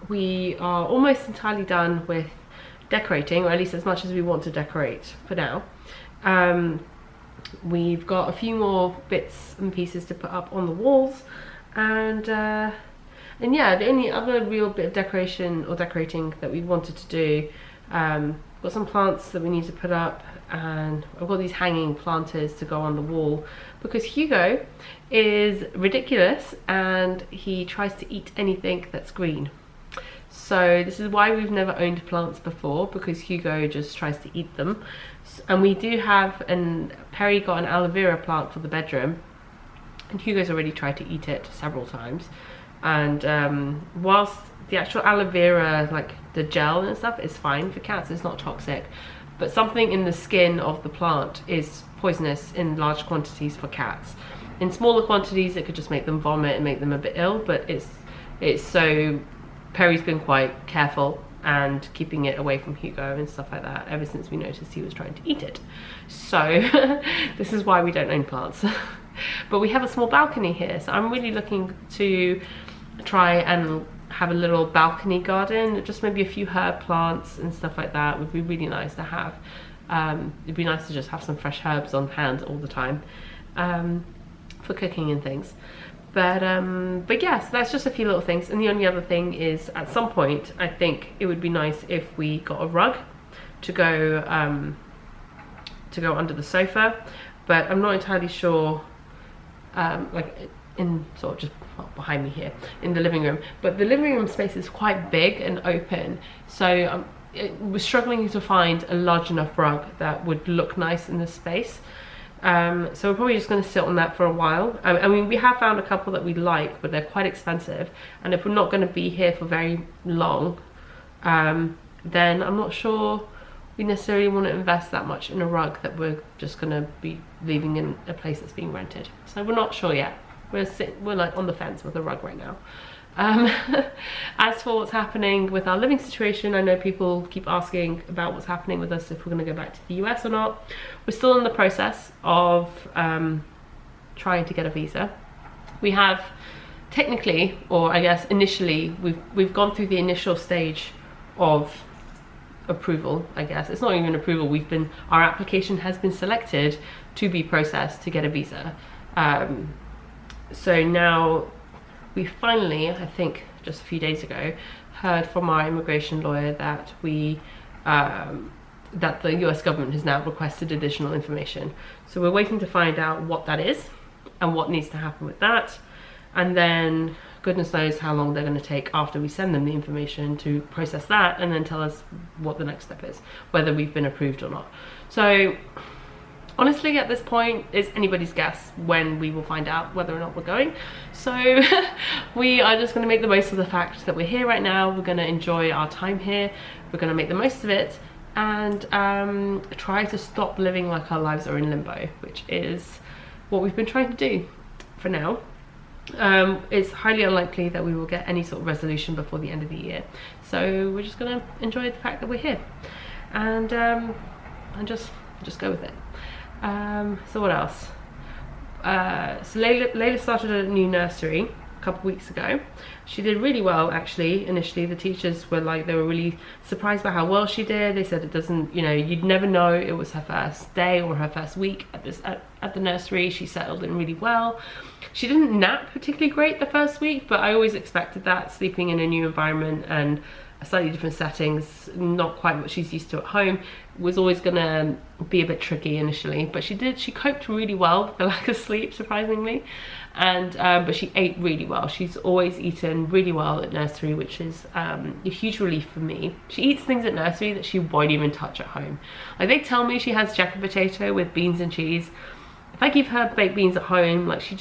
Speaker 1: We are almost entirely done with decorating, or at least as much as we want to decorate for now. We've got a few more bits and pieces to put up on the walls, and yeah, the only other real bit of decoration or decorating that we wanted to do, got some plants that we need to put up, and I've got these hanging planters to go on the wall because Hugo is ridiculous and he tries to eat anything that's green. So this is why we've never owned plants before, because Hugo just tries to eat them. And we do have, Perry got an aloe vera plant for the bedroom, and Hugo's already tried to eat it several times. And whilst the actual aloe vera, like the gel and stuff, is fine for cats, it's not toxic, but something in the skin of the plant is poisonous in large quantities for cats. In smaller quantities it could just make them vomit and make them a bit ill, but it's so Perry's been quite careful and keeping it away from Hugo and stuff like that ever since we noticed he was trying to eat it. So this is why we don't own plants. But we have a small balcony here, so I'm really looking to try and have a little balcony garden, just maybe a few herb plants and stuff like that would be really nice to have. It'd be nice to just have some fresh herbs on hand all the time for cooking and things. But yes, that's just a few little things. And the only other thing is, at some point, I think it would be nice if we got a rug to go under the sofa. But I'm not entirely sure, like in sort of just behind me here in the living room. But the living room space is quite big and open, so we're struggling to find a large enough rug that would look nice in this space. So we're probably just going to sit on that for a while. I mean, we have found a couple that we like, but they're quite expensive, and if we're not going to be here for very long, then I'm not sure we necessarily want to invest that much in a rug that we're just going to be leaving in a place that's being rented. So we're not sure yet. We're like on the fence with the rug right now. As for what's happening with our living situation, I know people keep asking about what's happening with us, if we're going to go back to the US or not. We're still in the process of trying to get a visa. We have technically, or I guess initially, we've gone through the initial stage of approval. I guess it's not even approval. Our application has been selected to be processed to get a visa. So now we finally, I think just a few days ago, heard from our immigration lawyer that that the US government has now requested additional information. So we're waiting to find out what that is and what needs to happen with that, and then goodness knows how long they're going to take after we send them the information to process that and then tell us what the next step is, whether we've been approved or not. So honestly, at this point, it's anybody's guess when we will find out whether or not we're going. So we are just going to make the most of the fact that we're here right now. We're going to enjoy our time here. We're going to make the most of it and try to stop living like our lives are in limbo, which is what we've been trying to do for now. It's highly unlikely that we will get any sort of resolution before the end of the year. So we're just going to enjoy the fact that we're here and just go with it. So what else? So Layla started a new nursery a couple weeks ago. She did really well, actually. Initially, the teachers were like, they were really surprised by how well she did. They said it doesn't, you know, you'd never know it was her first day or her first week at the nursery. She settled in really well. She didn't nap particularly great the first week, but I always expected that, sleeping in a new environment and slightly different settings, not quite what she's used to at home, was always gonna be a bit tricky initially. But she coped really well with the lack of sleep, surprisingly, and but she ate really well. She's always eaten really well at nursery, which is a huge relief for me. She eats things at nursery that she won't even touch at home. Like, they tell me she has jacket potato with beans and cheese. If I give her baked beans at home, like, she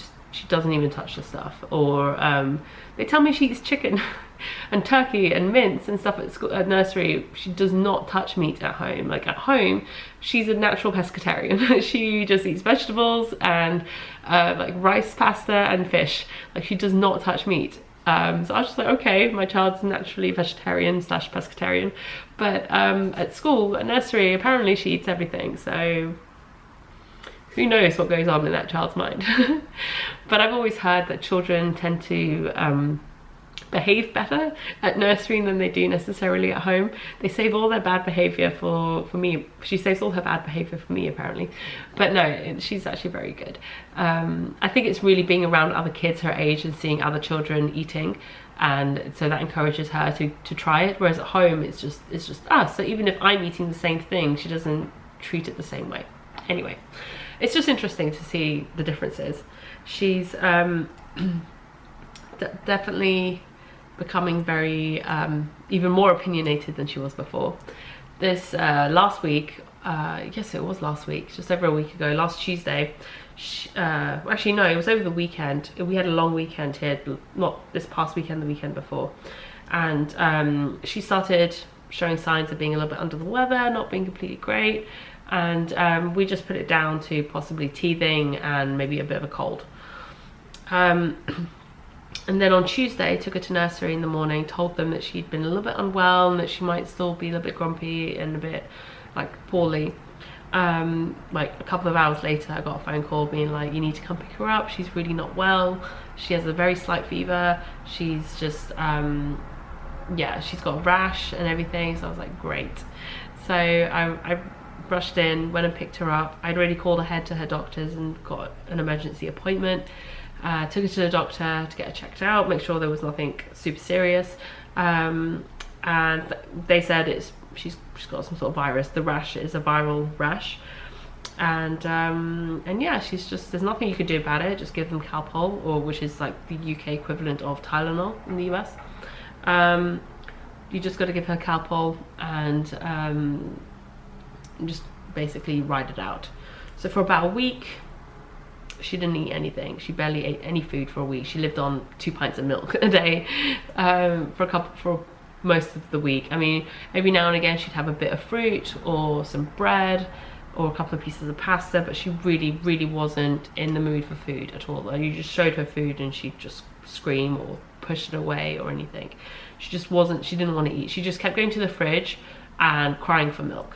Speaker 1: doesn't even touch the stuff. Or they tell me she eats chicken and turkey and mince and stuff at school, at nursery. She does not touch meat at home. Like, at home, she's a natural pescatarian. She just eats vegetables and like rice, pasta and fish. Like, she does not touch meat. So I was just like, okay, my child's naturally vegetarian / pescatarian. But at school, at nursery, apparently she eats everything. So who knows what goes on in that child's mind. But I've always heard that children tend to behave better at nursery than they do necessarily at home. They save all their bad behavior for me. She saves all her bad behavior for me, apparently. But no, she's actually very good. I think it's really being around other kids her age and seeing other children eating, and so that encourages her to try it. Whereas at home, it's just us. So even if I'm eating the same thing, she doesn't treat it the same way. Anyway, it's just interesting to see the differences. She's definitely becoming very even more opinionated than she was before. This last week, yes, it was last week, just over a week ago, last Tuesday, actually no, it was over the weekend. We had a long weekend here, not this past weekend, the weekend before, and she started showing signs of being a little bit under the weather, not being completely great, and we just put it down to possibly teething and maybe a bit of a cold. And then on Tuesday, took her to nursery in the morning, told them that she'd been a little bit unwell and that she might still be a little bit grumpy and a bit like poorly. Like a couple of hours later, I got a phone call being like, you need to come pick her up, she's really not well, she has a very slight fever, she's just yeah, she's got a rash and everything. So I was like, great. So I rushed in, went and picked her up. I'd already called ahead to her doctor's and got an emergency appointment. Took her to the doctor to get her checked out, make sure there was nothing super serious, and they said she's got some sort of virus. The rash is a viral rash, and yeah, there's nothing you can do about it. Just give them Calpol, or which is like the UK equivalent of Tylenol in the US. You just got to give her Calpol and just basically ride it out. So for about a week, she didn't eat anything. She barely ate any food for a week. She lived on 2 pints of milk a day for most of the week. I mean, every now and again she'd have a bit of fruit or some bread or a couple of pieces of pasta, but she really wasn't in the mood for food at all. You just showed her food and she'd just scream or push it away or anything. She didn't want to eat. She just kept going to the fridge and crying for milk.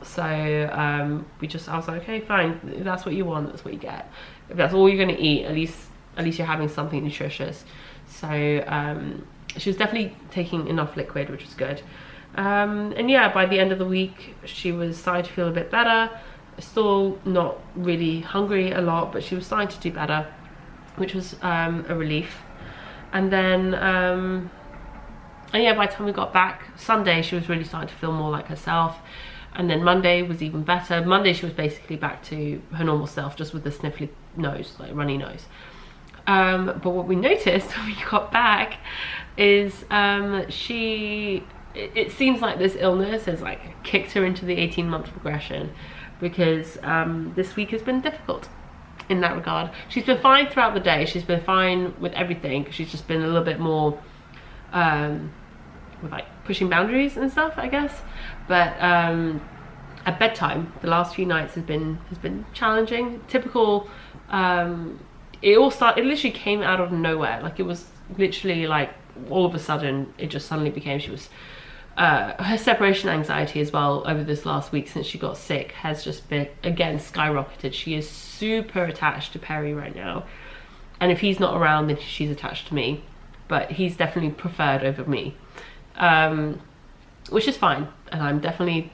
Speaker 1: So I was like, okay, fine, if that's what you want, that's what you get. If that's all you're going to eat, at least you're having something nutritious. So she was definitely taking enough liquid, which was good. And yeah, by the end of the week, she was starting to feel a bit better. Still not really hungry a lot, but she was starting to do better, which was a relief. And then, and yeah, by the time we got back, Sunday, she was really starting to feel more like herself. And then Monday was even better. Monday she was basically back to her normal self, just with the sniffly nose, like runny nose. But what we noticed when we got back is it seems like this illness has like kicked her into the 18-month regression, because this week has been difficult in that regard. She's been fine throughout the day. She's been fine with everything. She's just been a little bit more with like pushing boundaries and stuff, I guess. But at bedtime, the last few nights has been challenging. Typical. It literally came out of nowhere. Like, it was literally like all of a sudden it just suddenly became, she was her separation anxiety as well over this last week since she got sick has just been, again, skyrocketed. She is super attached to Perry right now, and if he's not around then she's attached to me, but he's definitely preferred over me, which is fine. And I'm definitely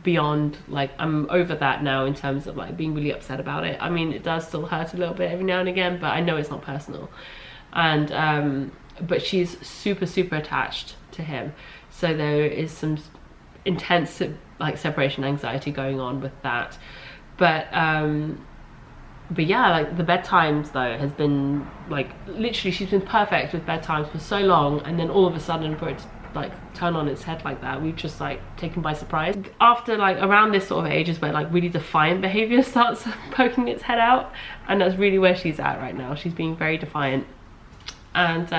Speaker 1: beyond, like, I'm over that now in terms of like being really upset about it. I mean, it does still hurt a little bit every now and again, but I know it's not personal. And but she's super attached to him, so there is some intense like separation anxiety going on with that. But yeah, like the bedtimes though has been like, literally she's been perfect with bedtimes for so long, and then all of a sudden for it to like turn on its head like that, we've just like taken by surprise. After like around this sort of age is where like really defiant behavior starts poking its head out, and that's really where she's at right now. She's being very defiant. And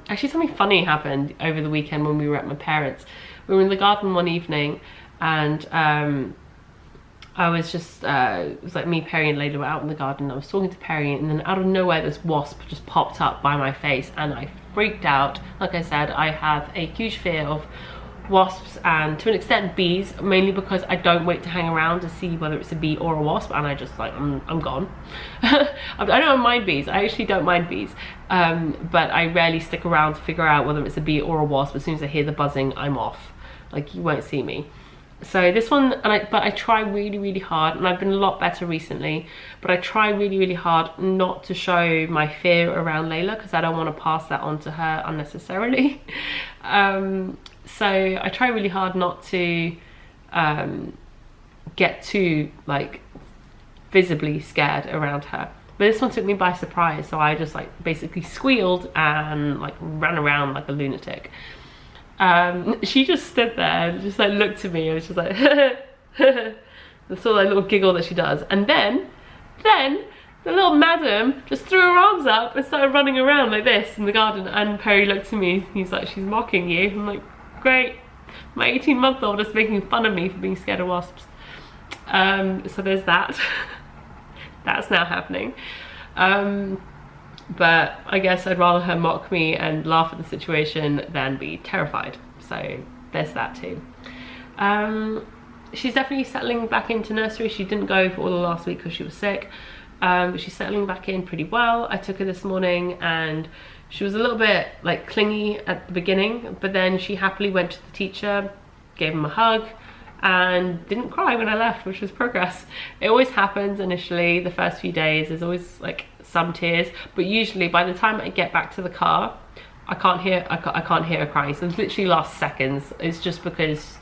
Speaker 1: actually something funny happened over the weekend when we were at my parents'. We were in the garden one evening, and I was just it was like me, Perry and Layla were out in the garden. I was talking to Perry, and then out of nowhere this wasp just popped up by my face, and I freaked out. Like I said, I have a huge fear of wasps, and to an extent bees, mainly because I don't wait to hang around to see whether it's a bee or a wasp, and I just like, I'm gone. I don't mind bees. I actually don't mind bees, but I rarely stick around to figure out whether it's a bee or a wasp. As soon as I hear the buzzing, I'm off. Like, you won't see me. So this one, but I try really hard, and I've been a lot better recently, but I try really hard not to show my fear around Layla, because I don't want to pass that on to her unnecessarily. So I try really hard not to get too like visibly scared around her. But this one took me by surprise, so I just like basically squealed and like ran around like a lunatic. She just stood there and just like looked at me, and was just like the sort of like little giggle that she does, and then the little madam just threw her arms up and started running around like this in the garden. And Perry looked at me, he's like, she's mocking you. I'm like, great, my 18-month-old is making fun of me for being scared of wasps. So there's that. That's now happening. But I guess I'd rather her mock me and laugh at the situation than be terrified. So there's that too. she's definitely settling back into nursery. She didn't go for all of last week because she was sick, but she's settling back in pretty well. I took her this morning and she was a little bit like clingy at the beginning, but then she happily went to the teacher, gave him a hug, and didn't cry when I left, which was progress. It always happens initially, the first few days, there's always like some tears, but usually by the time I get back to the car, I can't hear her crying. So it literally lasts seconds. It's just because,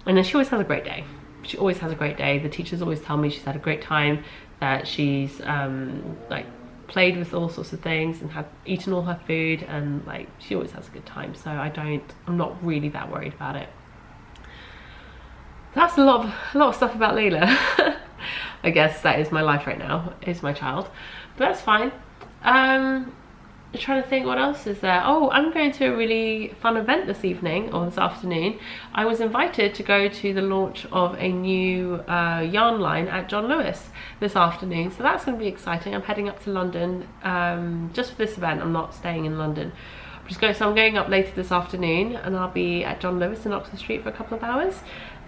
Speaker 1: and then she always has a great day. She always has a great day. The teachers always tell me she's had a great time, that she's like played with all sorts of things and had eaten all her food, and like she always has a good time. So I'm not really that worried about it. That's a lot of stuff about Layla. I guess that is my life right now, is my child, but that's fine. I'm trying to think what else is there. Oh, I'm going to a really fun event this evening, or this afternoon. I was invited to go to the launch of a new yarn line at John Lewis this afternoon, so that's going to be exciting. I'm heading up to London just for this event. I'm not staying in London. So I'm going up later this afternoon, and I'll be at John Lewis in Oxford Street for a couple of hours.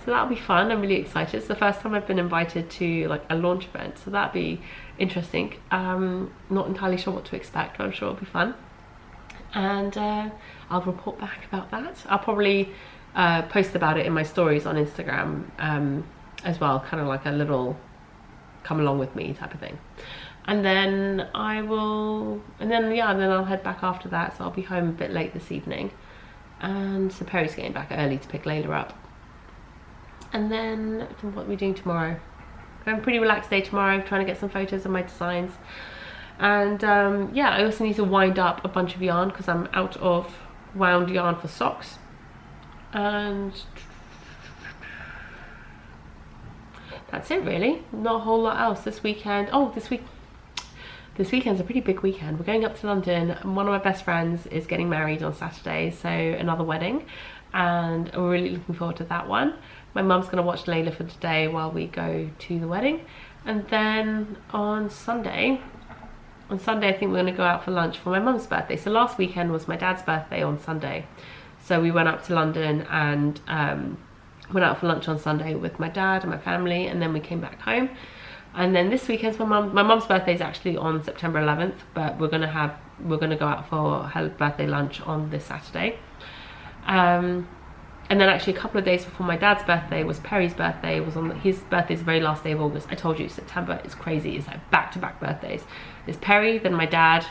Speaker 1: So that'll be fun. I'm really excited. It's the first time I've been invited to like a launch event, so that'll be interesting. Not entirely sure what to expect, but I'm sure it'll be fun. And I'll report back about that. I'll probably post about it in my stories on Instagram as well, kind of like a little come along with me type of thing. And then then I'll head back after that, so I'll be home a bit late this evening. And so Perry's getting back early to pick Layla up. And then what are we doing tomorrow? I have a pretty relaxed day tomorrow, trying to get some photos of my designs. And yeah, I also need to wind up a bunch of yarn because I'm out of wound yarn for socks. And that's it really, not a whole lot else this weekend. Oh, this weekend's a pretty big weekend. We're going up to London. One of my best friends is getting married on Saturday, so another wedding, and we're really looking forward to that one. My mum's going to watch Layla for today while we go to the wedding. And then on Sunday I think we're going to go out for lunch for my mum's birthday. So last weekend was my dad's birthday on Sunday. So we went up to London and went out for lunch on Sunday with my dad and my family, and then we came back home. And then this weekend's my mum's birthday is actually on September 11th, but we're gonna go out for her birthday lunch on this Saturday. And then actually a couple of days before my dad's birthday was Perry's birthday. His birthday's the very last day of August. I told you September is crazy. It's like back-to-back birthdays. It's Perry, then my dad,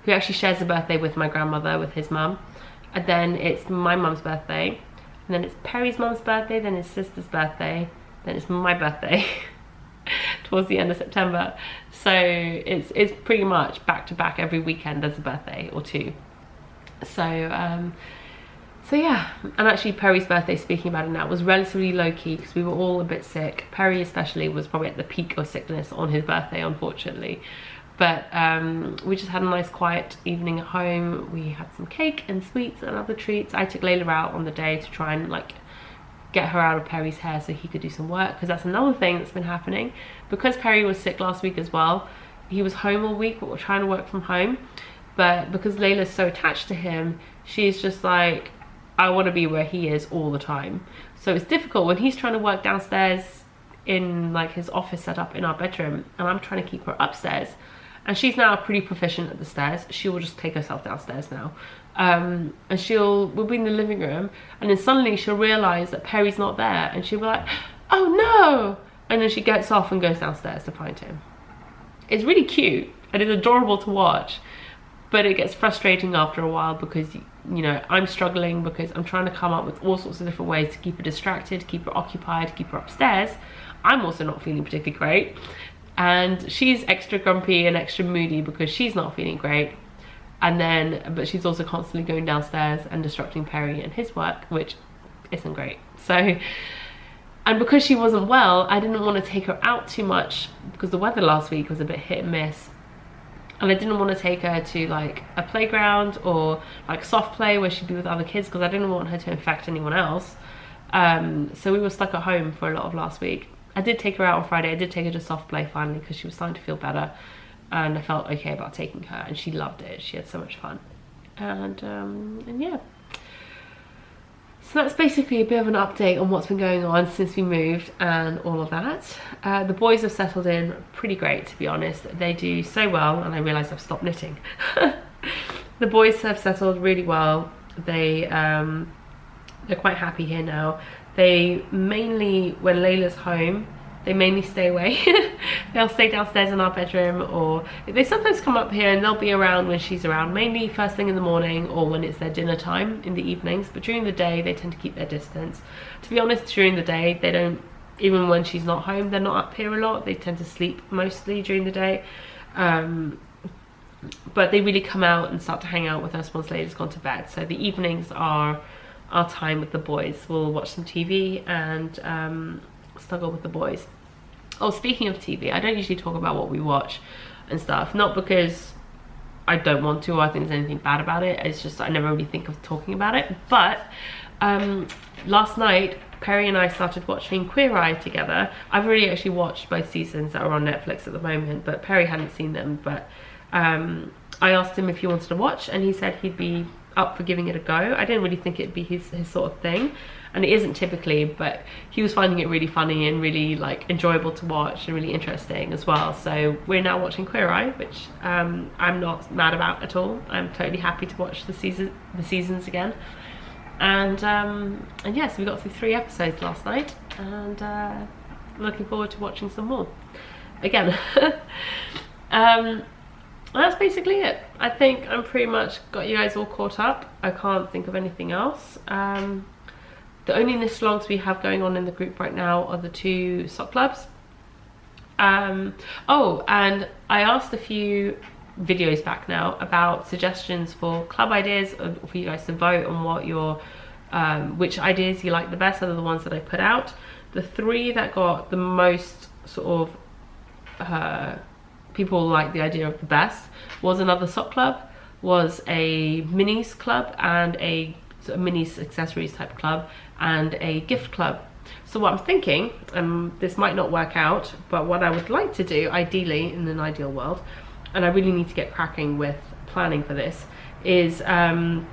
Speaker 1: who actually shares a birthday with my grandmother, with his mum. And then it's my mum's birthday. And then it's Perry's mum's birthday, then his sister's birthday, then it's my birthday towards the end of September. So it's pretty much back-to-back every weekend there's a birthday or two. So yeah, and actually Perry's birthday, speaking about it now, was relatively low-key because we were all a bit sick. Perry especially was probably at the peak of sickness on his birthday, unfortunately. But we just had a nice quiet evening at home. We had some cake and sweets and other treats. I took Layla out on the day to try and like get her out of Perry's hair so he could do some work, because that's another thing that's been happening. Because Perry was sick last week as well, he was home all week, but we're trying to work from home. But because Layla's so attached to him, she's just like, I want to be where he is all the time. So it's difficult when he's trying to work downstairs in like his office set up in our bedroom, and I'm trying to keep her upstairs. And she's now pretty proficient at the stairs. She will just take herself downstairs now. And we'll be in the living room, and then suddenly she'll realise that Perry's not there, and she'll be like, oh no! And then she gets off and goes downstairs to find him. It's really cute, and it's adorable to watch, but it gets frustrating after a while because, you know, I'm struggling because I'm trying to come up with all sorts of different ways to keep her distracted, keep her occupied, keep her upstairs. I'm also not feeling particularly great. And she's extra grumpy and extra moody because she's not feeling great. But she's also constantly going downstairs and disrupting Perry and his work, which isn't great. So, and because she wasn't well, I didn't want to take her out too much because the weather last week was a bit hit and miss. And I didn't want to take her to like a playground or like soft play where she'd be with other kids because I didn't want her to infect anyone else. So we were stuck at home for a lot of last week. I did take her out on Friday. I did take her to soft play finally because she was starting to feel better, and I felt okay about taking her, and she loved it. She had so much fun, and yeah. So that's basically a bit of an update on what's been going on since we moved and all of that. The boys have settled in pretty great, to be honest. They do so well, and I realise I've stopped knitting. The boys have settled really well. They're quite happy here now. They mainly, when Layla's home, they mainly stay away. They'll stay downstairs in our bedroom, or they sometimes come up here and they'll be around when she's around, mainly first thing in the morning or when it's their dinner time in the evenings. But during the day, they tend to keep their distance. To be honest, during the day, they don't, even when she's not home, they're not up here a lot. They tend to sleep mostly during the day. But they really come out and start to hang out with us once Layla's gone to bed. So the evenings are our time with the boys. We'll watch some TV and snuggle with the boys. Oh, speaking of TV, I don't usually talk about what we watch and stuff, not because I don't want to or I think there's anything bad about it. It's just I never really think of talking about it. But last night Perry and I started watching Queer Eye together. I've already actually watched both seasons that are on Netflix at the moment, but Perry hadn't seen them. But I asked him if he wanted to watch, and he said he'd be up for giving it a go. I didn't really think it'd be his sort of thing, and it isn't typically, but he was finding it really funny and really like enjoyable to watch and really interesting as well. So we're now watching Queer Eye, which I'm not mad about at all. I'm totally happy to watch the seasons again. And yes, we got through 3 episodes last night, and looking forward to watching some more again. That's basically it. I think I'm pretty much got you guys all caught up. I can't think of anything else. The only knit alongs we have going on in the group right now are the 2 sock clubs. Oh, and I asked a few videos back now about suggestions for club ideas, for you guys to vote on what your which ideas you like the best out of the ones that I put out. The 3 that got the most sort of people like the idea of the best was another sock club, was a minis club, and a sort of minis accessories type club, and a gift club. So what I'm thinking, this might not work out, but what I would like to do ideally in an ideal world, and I really need to get cracking with planning for this, is I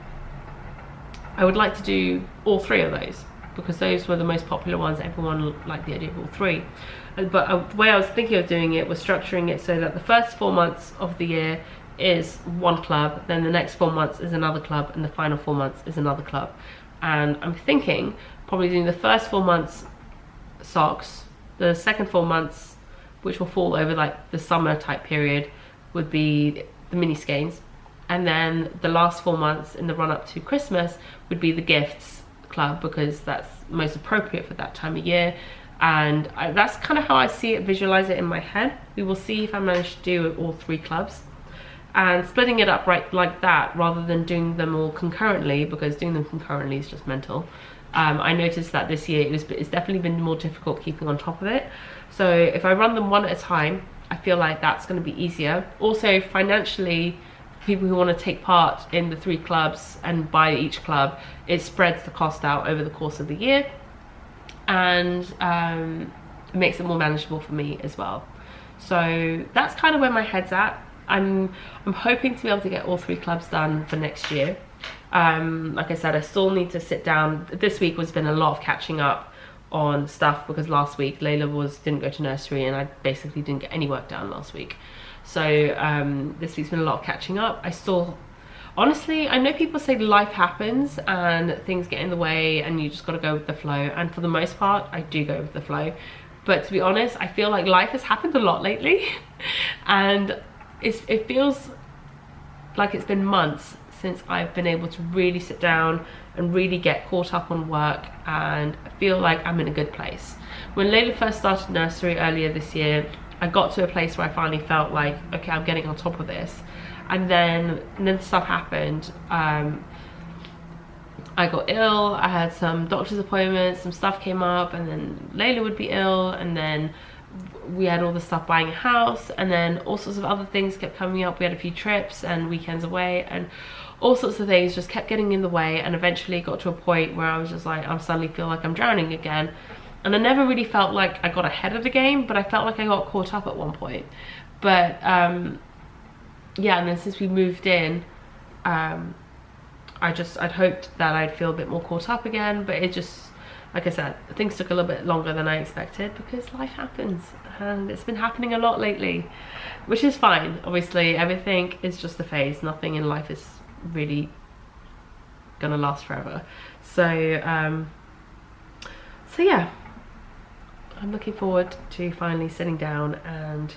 Speaker 1: would like to do all 3 of those, because those were the most popular ones. Everyone liked the idea of all 3. But the way I was thinking of doing it was structuring it so that the first 4 months of the year is one club, then the next 4 months is another club, and the final 4 months is another club. And I'm thinking probably doing the first 4 months socks, the second 4 months, which will fall over like the summer type period, would be the mini skeins, and then the last 4 months in the run up to Christmas would be the gifts club, because that's most appropriate for that time of year. And that's kind of how I see it, visualize it in my head. We will see if I manage to do all 3 clubs, and splitting it up right like that rather than doing them all concurrently, because doing them concurrently is just mental. I noticed that this year it's definitely been more difficult keeping on top of it. So if I run them one at a time, I feel like that's going to be easier. Also financially, people who want to take part in the 3 clubs and buy each club, it spreads the cost out over the course of the year, and it makes it more manageable for me as well. So that's kind of where my head's at. I'm hoping to be able to get all 3 clubs done for next year. Like I said, I still need to sit down. This week has been a lot of catching up on stuff, because last week Layla didn't go to nursery, and I basically didn't get any work done last week. So this week's been a lot of catching up. Honestly, I know people say life happens and things get in the way and you just got to go with the flow, and for the most part I do go with the flow. But to be honest, I feel like life has happened a lot lately and it feels like it's been months since I've been able to really sit down and really get caught up on work, and I feel like I'm in a good place. When Layla first started nursery earlier this year, I got to a place where I finally felt like, okay, I'm getting on top of this. And then stuff happened. I got ill, I had some doctor's appointments, some stuff came up, and then Layla would be ill, and then we had all the stuff buying a house, and then all sorts of other things kept coming up. We had a few trips and weekends away, and all sorts of things just kept getting in the way, and eventually got to a point where I was just like, I suddenly feel like I'm drowning again. And I never really felt like I got ahead of the game, but I felt like I got caught up at one point. But yeah, and then since we moved in, I'd hoped that I'd feel a bit more caught up again, but it just, like I said, things took a little bit longer than I expected because life happens, and it's been happening a lot lately, which is fine. Obviously, everything is just a phase. Nothing in life is really gonna last forever. So yeah, I'm looking forward to finally sitting down and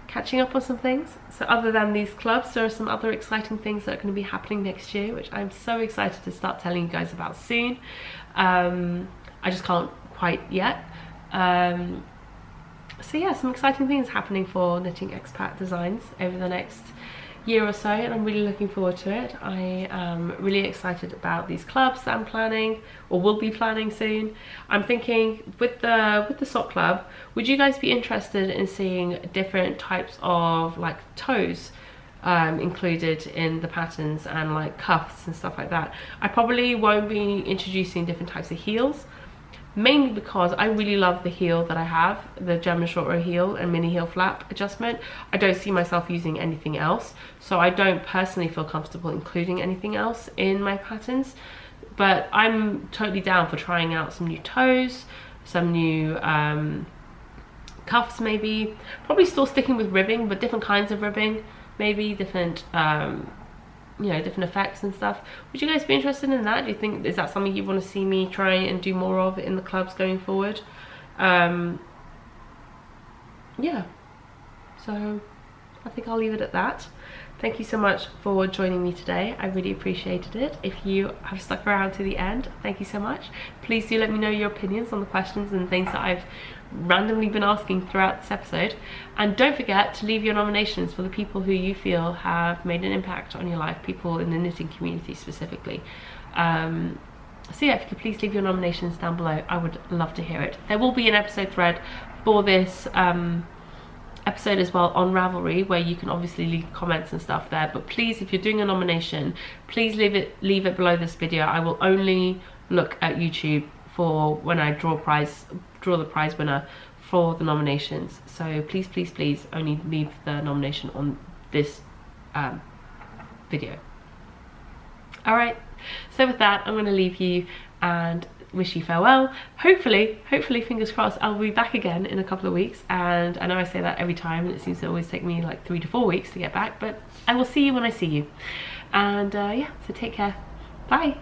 Speaker 1: catching up on some things. So other than these clubs, there are some other exciting things that are going to be happening next year, which I'm so excited to start telling you guys about soon. I just can't quite yet. So yeah, some exciting things happening for Knitting Expat Designs over the next year or so, and I'm really looking forward to it. I am really excited about these clubs that I'm planning, or will be planning soon. I'm thinking with the sock club, would you guys be interested in seeing different types of like toes included in the patterns, and like cuffs and stuff like that? I probably won't be introducing different types of heels, mainly because I really love the heel that I have, the German short row heel and mini heel flap adjustment. I don't see myself using anything else, so I don't personally feel comfortable including anything else in my patterns. But I'm totally down for trying out some new toes, some new cuffs maybe, probably still sticking with ribbing, but different kinds of ribbing, maybe different you know, different effects and stuff. Would you guys be interested in that? Do you think, is that something you want to see me try and do more of in the clubs going forward? Yeah, so I think I'll leave it at that. Thank you so much for joining me today. I really appreciated it. If you have stuck around to the end, thank you so much. Please do let me know your opinions on the questions and things that I've randomly been asking throughout this episode. And don't forget to leave your nominations for the people who you feel have made an impact on your life, people in the knitting community specifically. So yeah, if you could please leave your nominations down below, I would love to hear it. There will be an episode thread for this episode as well on Ravelry, where you can obviously leave comments and stuff there. But please, if you're doing a nomination, please leave it below this video. I will only look at YouTube for when I draw the prize winner for the nominations. So please only leave the nomination on this video. All right, so with that, I'm going to leave you and wish you farewell. Hopefully, fingers crossed, I'll be back again in a couple of weeks. And I know I say that every time, and it seems to always take me like 3 to 4 weeks to get back, but I will see you when I see you. And yeah, so take care. Bye.